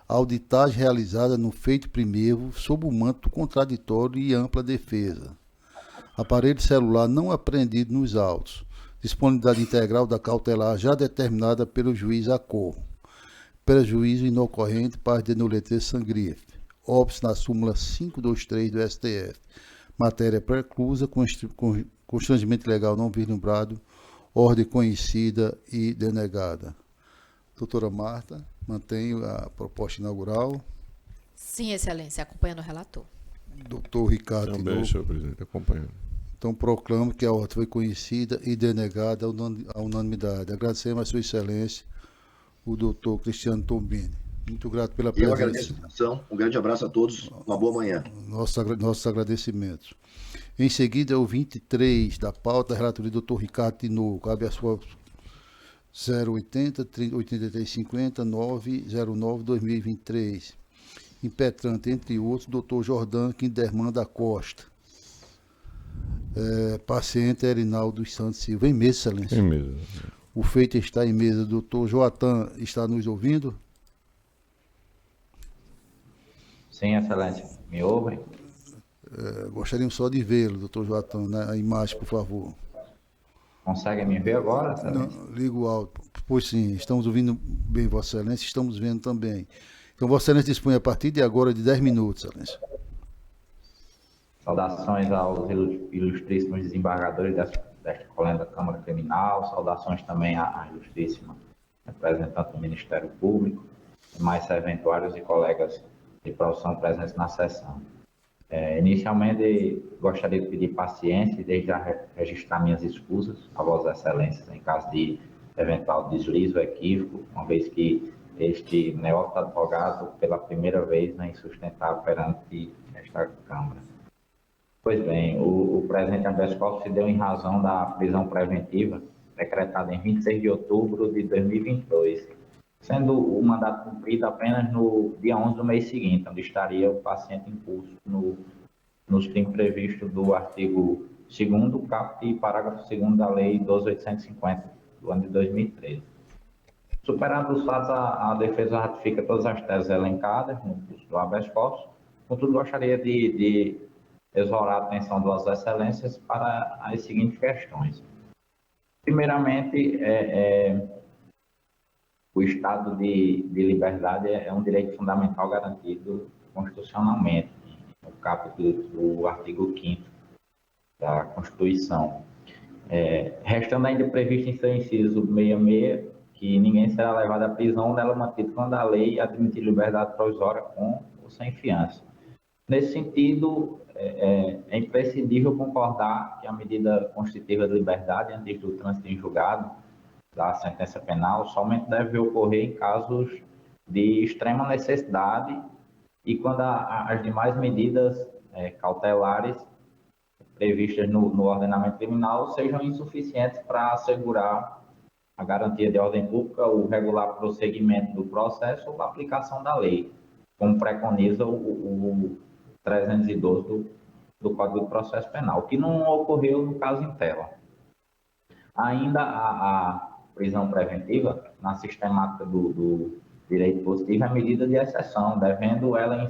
[SPEAKER 1] Auditagem realizada no feito primeiro sob o manto contraditório e ampla defesa. Aparelho celular não apreendido nos autos. Disponibilidade integral da cautelar já determinada pelo juiz acordo. Prejuízo inocorrente para denuleter sangria. Óbice na súmula 523 do STF. Matéria preclusa, constrangimento legal não vislumbrado, ordem conhecida e denegada. Doutora Marta, mantenho a proposta inaugural.
[SPEAKER 3] Sim, Excelência, acompanhando o relator.
[SPEAKER 1] Doutor Ricardo
[SPEAKER 2] Também, senhor presidente, acompanhando.
[SPEAKER 1] Então, proclamo que a ordem foi conhecida e denegada à unanimidade. Agradecemos a Sua Excelência, o doutor Cristiano Tombini. Muito grato pela presença.
[SPEAKER 11] Eu agradeço a atenção. Um grande abraço a todos. Uma boa manhã.
[SPEAKER 1] Nossos agradecimentos. Em seguida, o 23 da pauta, relatoria do doutor Ricardo Tinoco. Cabe a sua 080 8350 909 2023. Impetrante, entre outros, doutor Jordão Kinderman da Costa. Paciente Erinaldo dos Santos Silva. Em mesa, Excelência.
[SPEAKER 2] Em mesa.
[SPEAKER 1] O feito está em mesa. Doutor Joatan está nos ouvindo?
[SPEAKER 12] Sim, Excelência. Me ouve?
[SPEAKER 1] Gostaríamos só de vê-lo, doutor Joatan, na imagem, por favor.
[SPEAKER 12] Consegue me ver agora, Excelência?
[SPEAKER 1] Não, ligo o áudio. Pois sim, estamos ouvindo bem, Vossa Excelência, estamos vendo também. Então, Vossa Excelência dispõe a partir de agora de 10 minutos, Excelência.
[SPEAKER 12] Saudações aos ilustríssimos desembargadores desta colenda Câmara Criminal, saudações também à ilustríssima representante do Ministério Público, demais serventuários e colegas de profissão presentes na sessão. Inicialmente, gostaria de pedir paciência e desde já registrar minhas escusas a Vossas Excelências em caso de eventual deslize ou equívoco, uma vez que este neófito advogado, pela primeira vez, vem sustentar perante esta Câmara. Pois bem, o presente habeas corpus se deu em razão da prisão preventiva decretada em 26 de outubro de 2022, sendo o mandato cumprido apenas no dia 11 do mês seguinte, onde estaria o paciente em curso nos crimes previstos do artigo 2º, caput e parágrafo 2º da Lei 12.850, do ano de 2013. Superados os fatos, a defesa ratifica todas as teses elencadas no curso do habeas corpus. Contudo, gostaria de exorar a atenção de Vossas Excelências para as seguintes questões. Primeiramente, o estado de liberdade é um direito fundamental garantido constitucionalmente, no capítulo do artigo 5º da Constituição. Restando ainda previsto em seu inciso 66, que ninguém será levado à prisão onde ela é mantido quando a lei admitir liberdade provisória com ou sem fiança. Nesse sentido, é imprescindível concordar que a medida constitutiva de liberdade antes do trânsito em julgado da sentença penal somente deve ocorrer em casos de extrema necessidade e quando as demais medidas cautelares previstas no ordenamento criminal sejam insuficientes para assegurar a garantia de ordem pública, o regular prosseguimento do processo ou a aplicação da lei, como preconiza o 312 do Código de Processo Penal, o que não ocorreu no caso em tela. Ainda a prisão preventiva, na sistemática do direito positivo, é medida de exceção, devendo ela,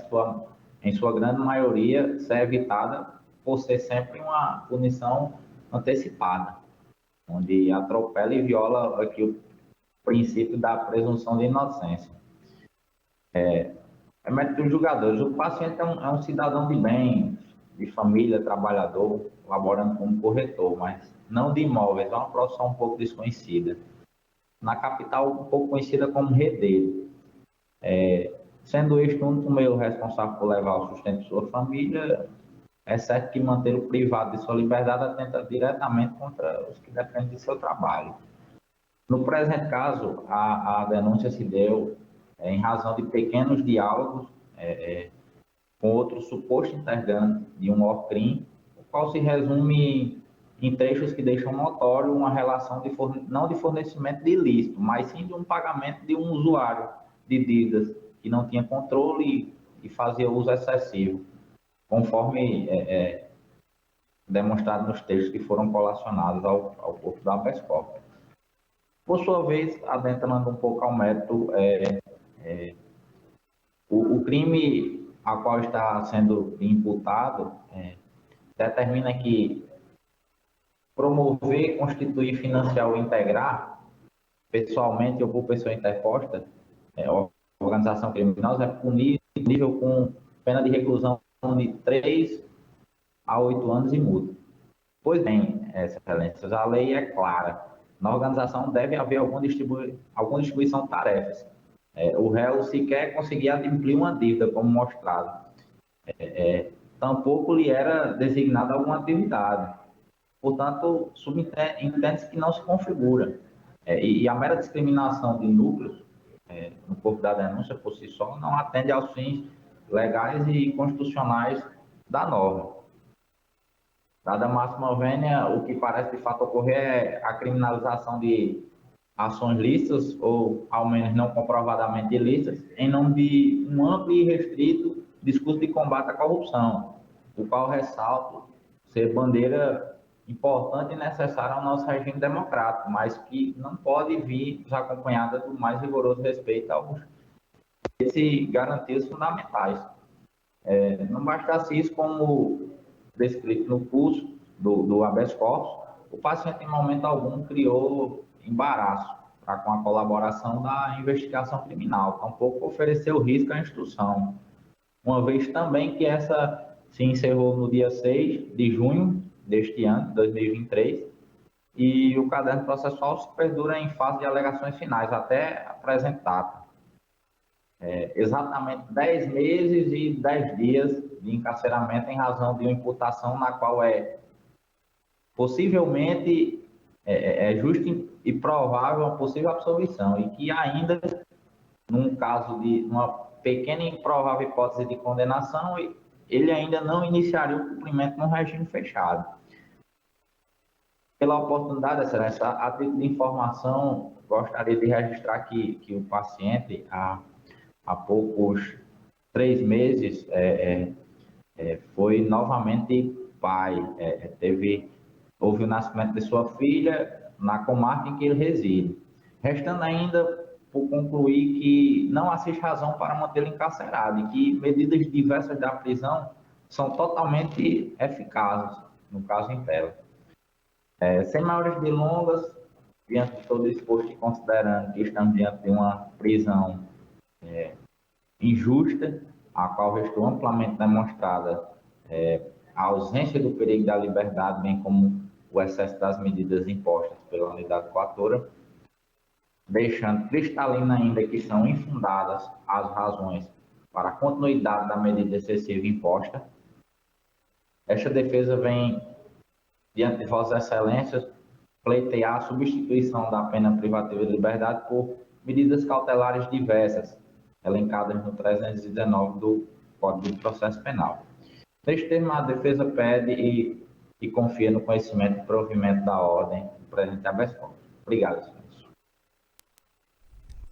[SPEAKER 12] em sua grande maioria, ser evitada por ser sempre uma punição antecipada, onde atropela e viola aqui o princípio da presunção de inocência. É mérito dos julgadores. O paciente é um cidadão de bem, de família, trabalhador, laborando como corretor, mas não de imóveis, é uma profissão um pouco desconhecida. Na capital, um pouco conhecida como redeiro. Sendo este o único meio responsável por levar o sustento de sua família, é certo que manter o privado de sua liberdade atenta diretamente contra os que dependem de seu trabalho. No presente caso, a denúncia se deu em razão de pequenos diálogos com outro suposto integrante de um OCRIM, o qual se resume em trechos que deixam notório uma relação não de fornecimento de ilícito, mas sim de um pagamento de um usuário de dívidas que não tinha controle e fazia uso excessivo, conforme demonstrado nos textos que foram colacionados ao corpo da habeas corpus. Por sua vez, adentrando um pouco ao mérito, o crime a qual está sendo imputado determina que promover, constituir, financiar ou integrar, pessoalmente ou por pessoa interposta, organização criminosa, é punível com pena de reclusão de 3 a 8 anos e multa. Pois bem, excelências, a lei é clara. Na organização deve haver alguma distribuição de tarefas. O réu sequer conseguia adimplir uma dívida, como mostrado. Tampouco lhe era designada alguma atividade. Portanto, entende-se que não se configura. E a mera discriminação de núcleos no corpo da denúncia, por si só, não atende aos fins legais e constitucionais da norma. Dada a máxima vênia, o que parece de fato ocorrer é a criminalização de ações lícitas, ou ao menos não comprovadamente ilícitas, em nome de um amplo e restrito discurso de combate à corrupção, o qual ressalto ser bandeira importante e necessária ao nosso regime democrático, mas que não pode vir desacompanhada do mais rigoroso respeito aos garantias fundamentais. Não bastasse isso, como descrito no curso do habeas corpus, o paciente em momento algum criou embaraço com a colaboração da investigação criminal, tampouco ofereceu risco à instrução, uma vez também que essa se encerrou no dia 6 de junho deste ano, 2023, e o caderno processual se perdura em fase de alegações finais até a presente data. Exatamente 10 meses e 10 dias de encarceramento em razão de uma imputação na qual possivelmente justo e provável uma possível absolvição, e que ainda, num caso de uma pequena e improvável hipótese de condenação, ele ainda não iniciaria o cumprimento num regime fechado. Pela oportunidade, excelência, a título de informação, gostaria de registrar que o paciente, há poucos 3 meses, foi novamente pai. Houve o nascimento de sua filha na comarca em que ele reside. Restando ainda por concluir que não assiste razão para mantê-lo encarcerado e que medidas diversas da prisão são totalmente eficazes, no caso em tela. Sem maiores delongas, diante de todo exposto e considerando que estamos diante de uma prisão injusta, a qual restou amplamente demonstrada a ausência do perigo da liberdade, bem como o excesso das medidas impostas pela unidade coatora, deixando cristalina ainda que são infundadas as razões para a continuidade da medida excessiva imposta. Esta defesa vem, diante de Vossas Excelências, pleitear a substituição da pena privativa de liberdade por medidas cautelares diversas, elencadas no 319 do Código de Processo Penal. Neste termo, a defesa pede e confia no conhecimento e provimento da ordem do presidente habeas corpus. Obrigado, senhores.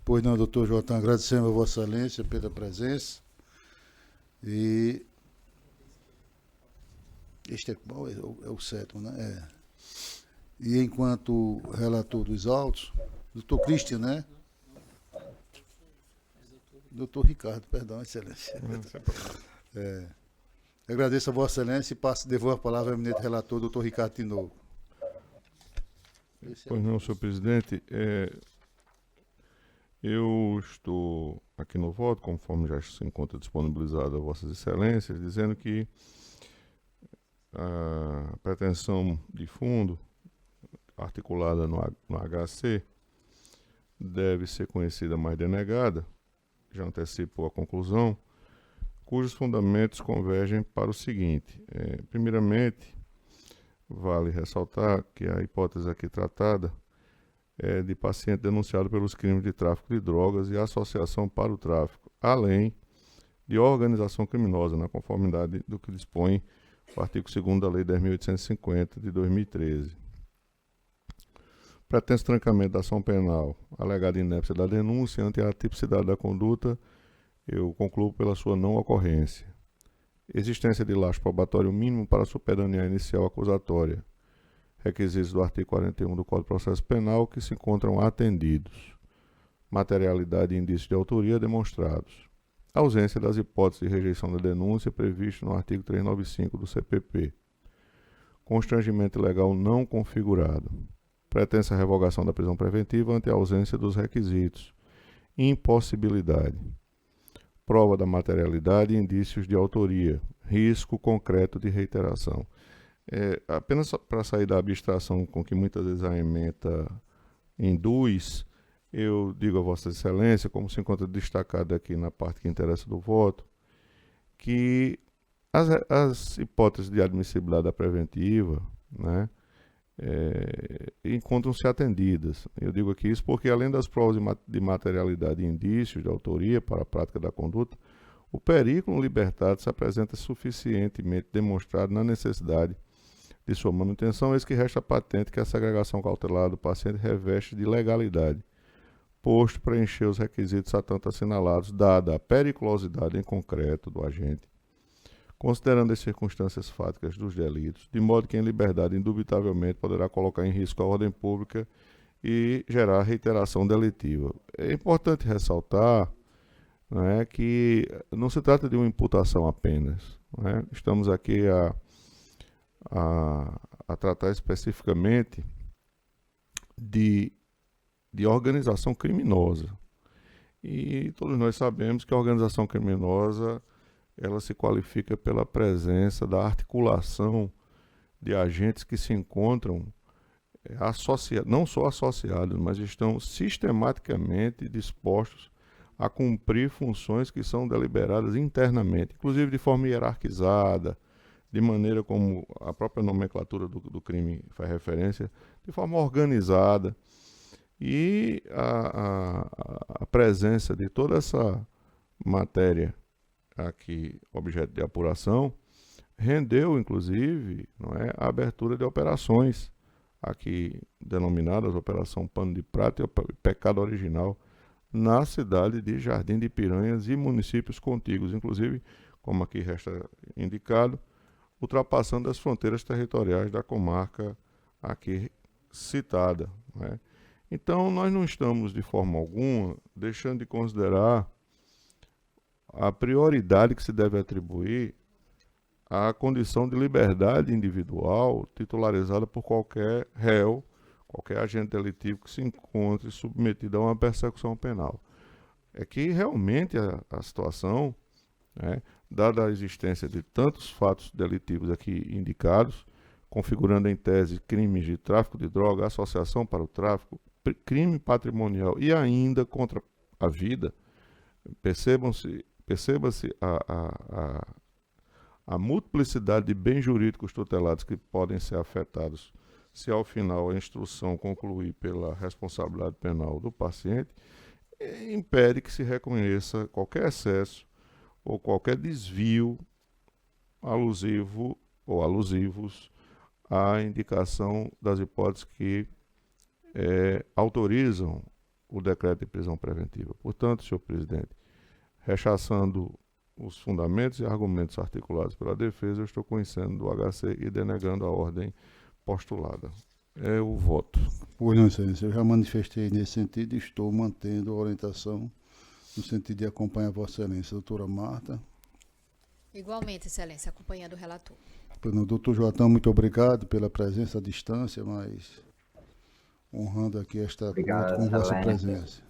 [SPEAKER 1] Pois não, doutor Jotão, agradecemos a Vossa Excelência pela presença. E este é o sétimo, né? É. E enquanto relator dos autos, doutor Cristian, né? Doutor Ricardo, perdão, Excelência. Agradeço a Vossa Excelência e devolvo a palavra ao eminente relator, doutor Ricardo Tinoco.
[SPEAKER 2] Pois não, senhor presidente. Eu estou aqui no voto, conforme já se encontra disponibilizado a Vossas Excelências, dizendo que a pretensão de fundo articulada no HC deve ser conhecida mais denegada, já antecipou a conclusão, cujos fundamentos convergem para o seguinte. Primeiramente, vale ressaltar que a hipótese aqui tratada é de paciente denunciado pelos crimes de tráfico de drogas e associação para o tráfico, além de organização criminosa, na conformidade do que dispõe o artigo 2º da Lei 10.850 de 2013. Pretenso trancamento da ação penal, alegada inépcia da denúncia ante a tipicidade da conduta, eu concluo pela sua não ocorrência. Existência de laço probatório mínimo para superdanear inicial acusatória. Requisitos do artigo 41 do Código de Processo Penal que se encontram atendidos. Materialidade e indícios de autoria demonstrados. Ausência das hipóteses de rejeição da denúncia previsto no artigo 395 do CPP. Constrangimento legal não configurado. Pretensa revogação da prisão preventiva ante a ausência dos requisitos. Impossibilidade. Prova da materialidade e indícios de autoria. Risco concreto de reiteração. Apenas para sair da abstração com que muitas vezes a ementa induz, eu digo a Vossa Excelência, como se encontra destacado aqui na parte que interessa do voto, que as hipóteses de admissibilidade da preventiva, né, encontram-se atendidas. Eu digo aqui isso porque, além das provas de materialidade e indícios de autoria para a prática da conduta, o perigo libertado se apresenta suficientemente demonstrado na necessidade de sua manutenção, eis que resta patente que a segregação cautelar do paciente reveste de legalidade, posto preencher os requisitos a tanto assinalados, dada a periculosidade em concreto do agente, considerando as circunstâncias fáticas dos delitos, de modo que em liberdade indubitavelmente poderá colocar em risco a ordem pública e gerar reiteração delitiva. É importante ressaltar, né, que não se trata de uma imputação apenas, né? Estamos aqui a tratar especificamente de organização criminosa. E todos nós sabemos que a organização criminosa ela se qualifica pela presença da articulação de agentes que se encontram não só associados, mas estão sistematicamente dispostos a cumprir funções que são deliberadas internamente, inclusive de forma hierarquizada, de maneira como a própria nomenclatura do crime faz referência, de forma organizada. E a presença de toda essa matéria aqui, objeto de apuração, rendeu, inclusive, a abertura de operações, aqui denominadas Operação Pano de Prata e Pecado Original, na cidade de Jardim de Piranhas e municípios contíguos, inclusive, como aqui resta indicado, ultrapassando as fronteiras territoriais da comarca aqui citada, Então, nós não estamos, de forma alguma, deixando de considerar a prioridade que se deve atribuir à condição de liberdade individual titularizada por qualquer réu, qualquer agente delitivo que se encontre submetido a uma persecução penal. É que realmente a situação, dada a existência de tantos fatos delitivos aqui indicados, configurando em tese crimes de tráfico de droga, associação para o tráfico, crime patrimonial e ainda contra a vida, perceba-se a multiplicidade de bens jurídicos tutelados que podem ser afetados se ao final a instrução concluir pela responsabilidade penal do paciente, impede que se reconheça qualquer excesso ou qualquer desvio alusivo ou alusivos à indicação das hipóteses que autorizam o decreto de prisão preventiva. Portanto, senhor presidente, rechaçando os fundamentos e argumentos articulados pela defesa, eu estou conhecendo do HC e denegando a ordem postulada. É o voto.
[SPEAKER 1] Pois não, excelência, eu já manifestei nesse sentido e estou mantendo a orientação no sentido de acompanhar Vossa Excelência. Doutora Marta.
[SPEAKER 3] Igualmente, excelência, acompanhando o relator.
[SPEAKER 1] Pois não, doutor Joatão, muito obrigado pela presença à distância, mas honrando aqui esta corte com vossa presença.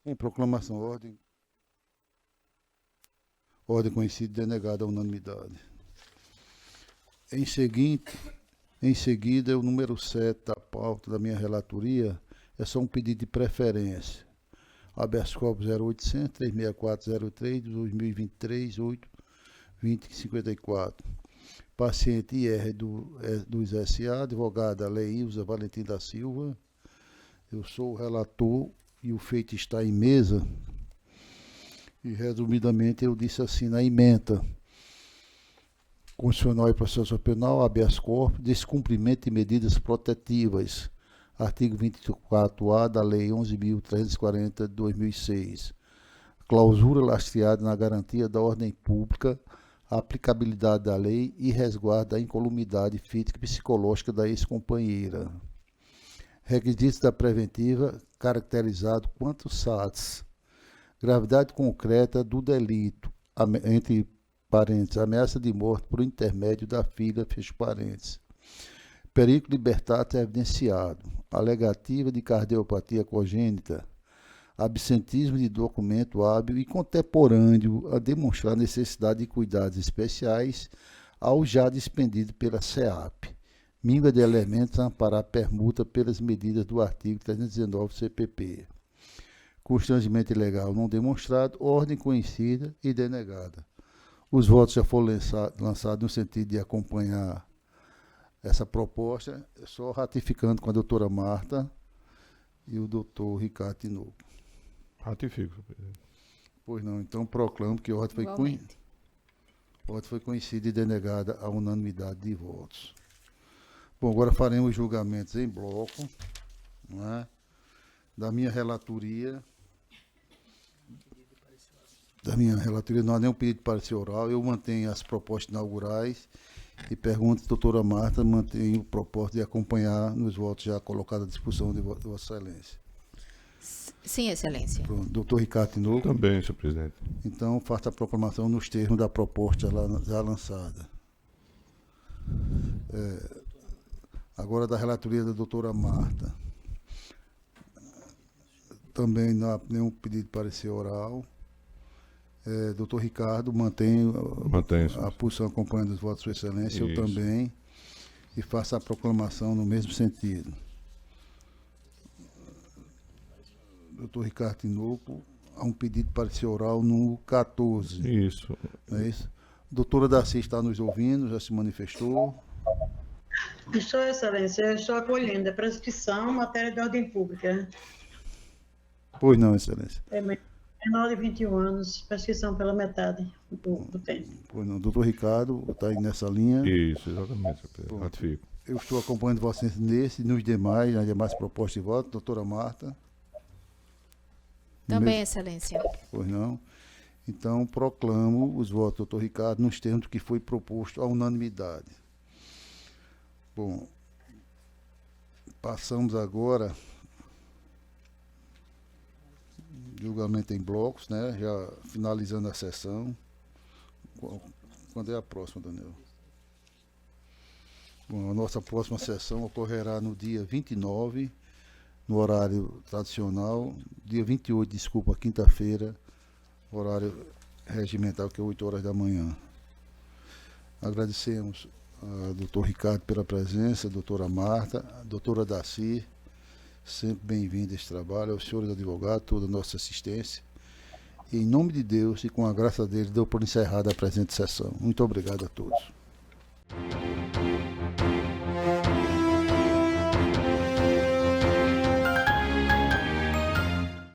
[SPEAKER 1] Em proclamação, ordem conhecida e denegada à unanimidade. Em seguida, o número 7 da pauta da minha relatoria é só um pedido de preferência. Habeas corpus 0800 36403 de 2023 8 2054. Paciente IR dos SA, advogada Leilza Valentim da Silva. Eu sou o relator e o feito está em mesa. E resumidamente eu disse assim na ementa Constitucional e Processual Penal, habeas corpus, descumprimento de medidas protetivas. Artigo 24A da Lei 11.340 de 2006. Clausura lastreada na garantia da ordem pública, a aplicabilidade da lei e resguardo da incolumidade física e psicológica da ex-companheira. Requisitos da preventiva, caracterizado quanto SATS. Gravidade concreta do delito, entre parênteses, ameaça de morte por intermédio da filha, fecha parênteses. Perigo libertato evidenciado, alegativa de cardiopatia congênita, absentismo de documento hábil e contemporâneo a demonstrar necessidade de cuidados especiais ao já despendido pela SEAP. Míngua de elementos a amparar permuta pelas medidas do artigo 319 CPP. Constrangimento ilegal não demonstrado, ordem conhecida e denegada. Os votos já foram lançados no sentido de acompanhar essa proposta, só ratificando com a doutora Marta e o doutor Ricardo Tinoco.
[SPEAKER 2] Ratifico, presidente.
[SPEAKER 1] Pois não, então proclamo que a ordem foi conhecida e denegada à unanimidade de votos. Bom, agora faremos julgamentos em bloco, não é? Da minha relatoria. Não há nenhum pedido de parecer oral, eu mantenho as propostas inaugurais e pergunto à doutora Marta, mantenho o propósito de acompanhar nos votos já colocados à disposição de Vossa Excelência.
[SPEAKER 3] Sim, excelência.
[SPEAKER 1] Pronto. Doutor Ricardo Tinoco.
[SPEAKER 2] Também, senhor presidente.
[SPEAKER 1] Então, faça a proclamação nos termos da proposta já lançada. Agora, da relatoria da doutora Marta. Também não há nenhum pedido de parecer oral. Doutor Ricardo, mantenho a posição acompanhando os votos de Sua Excelência, eu também, e faço a proclamação no mesmo sentido. Doutor Ricardo Tinoco, há um pedido de parecer oral no 14.
[SPEAKER 2] Isso.
[SPEAKER 1] Não é isso? Doutora Darcy está nos ouvindo, já se manifestou.
[SPEAKER 5] Sua Excelência, eu estou acolhendo a prescrição em matéria de ordem pública.
[SPEAKER 1] Pois não, Excelência.
[SPEAKER 5] Menor de 21 anos, prescrição pela metade do tempo.
[SPEAKER 1] Pois não, doutor Ricardo está aí nessa linha.
[SPEAKER 2] Isso, exatamente, ratifico.
[SPEAKER 1] Eu estou acompanhando Vossa Excelência nesse e nos demais, nas demais propostas de voto. Doutora Marta.
[SPEAKER 3] Também, excelência.
[SPEAKER 1] Pois não. Então, proclamo os votos do doutor Ricardo nos termos do que foi proposto à unanimidade. Bom, passamos agora julgamento em blocos, né? Já finalizando a sessão. Quando é a próxima, Daniel? Bom, a nossa próxima sessão ocorrerá no dia 29, no horário tradicional, dia 28, desculpa, quinta-feira, horário regimental, que é 8 horas da manhã. Agradecemos ao doutor Ricardo pela presença, a doutora Marta, a doutora Daci, sempre bem-vindo a este trabalho, aos senhores advogados, toda a nossa assistência. E, em nome de Deus e com a graça dele, dou por encerrada a presente sessão. Muito obrigado a todos.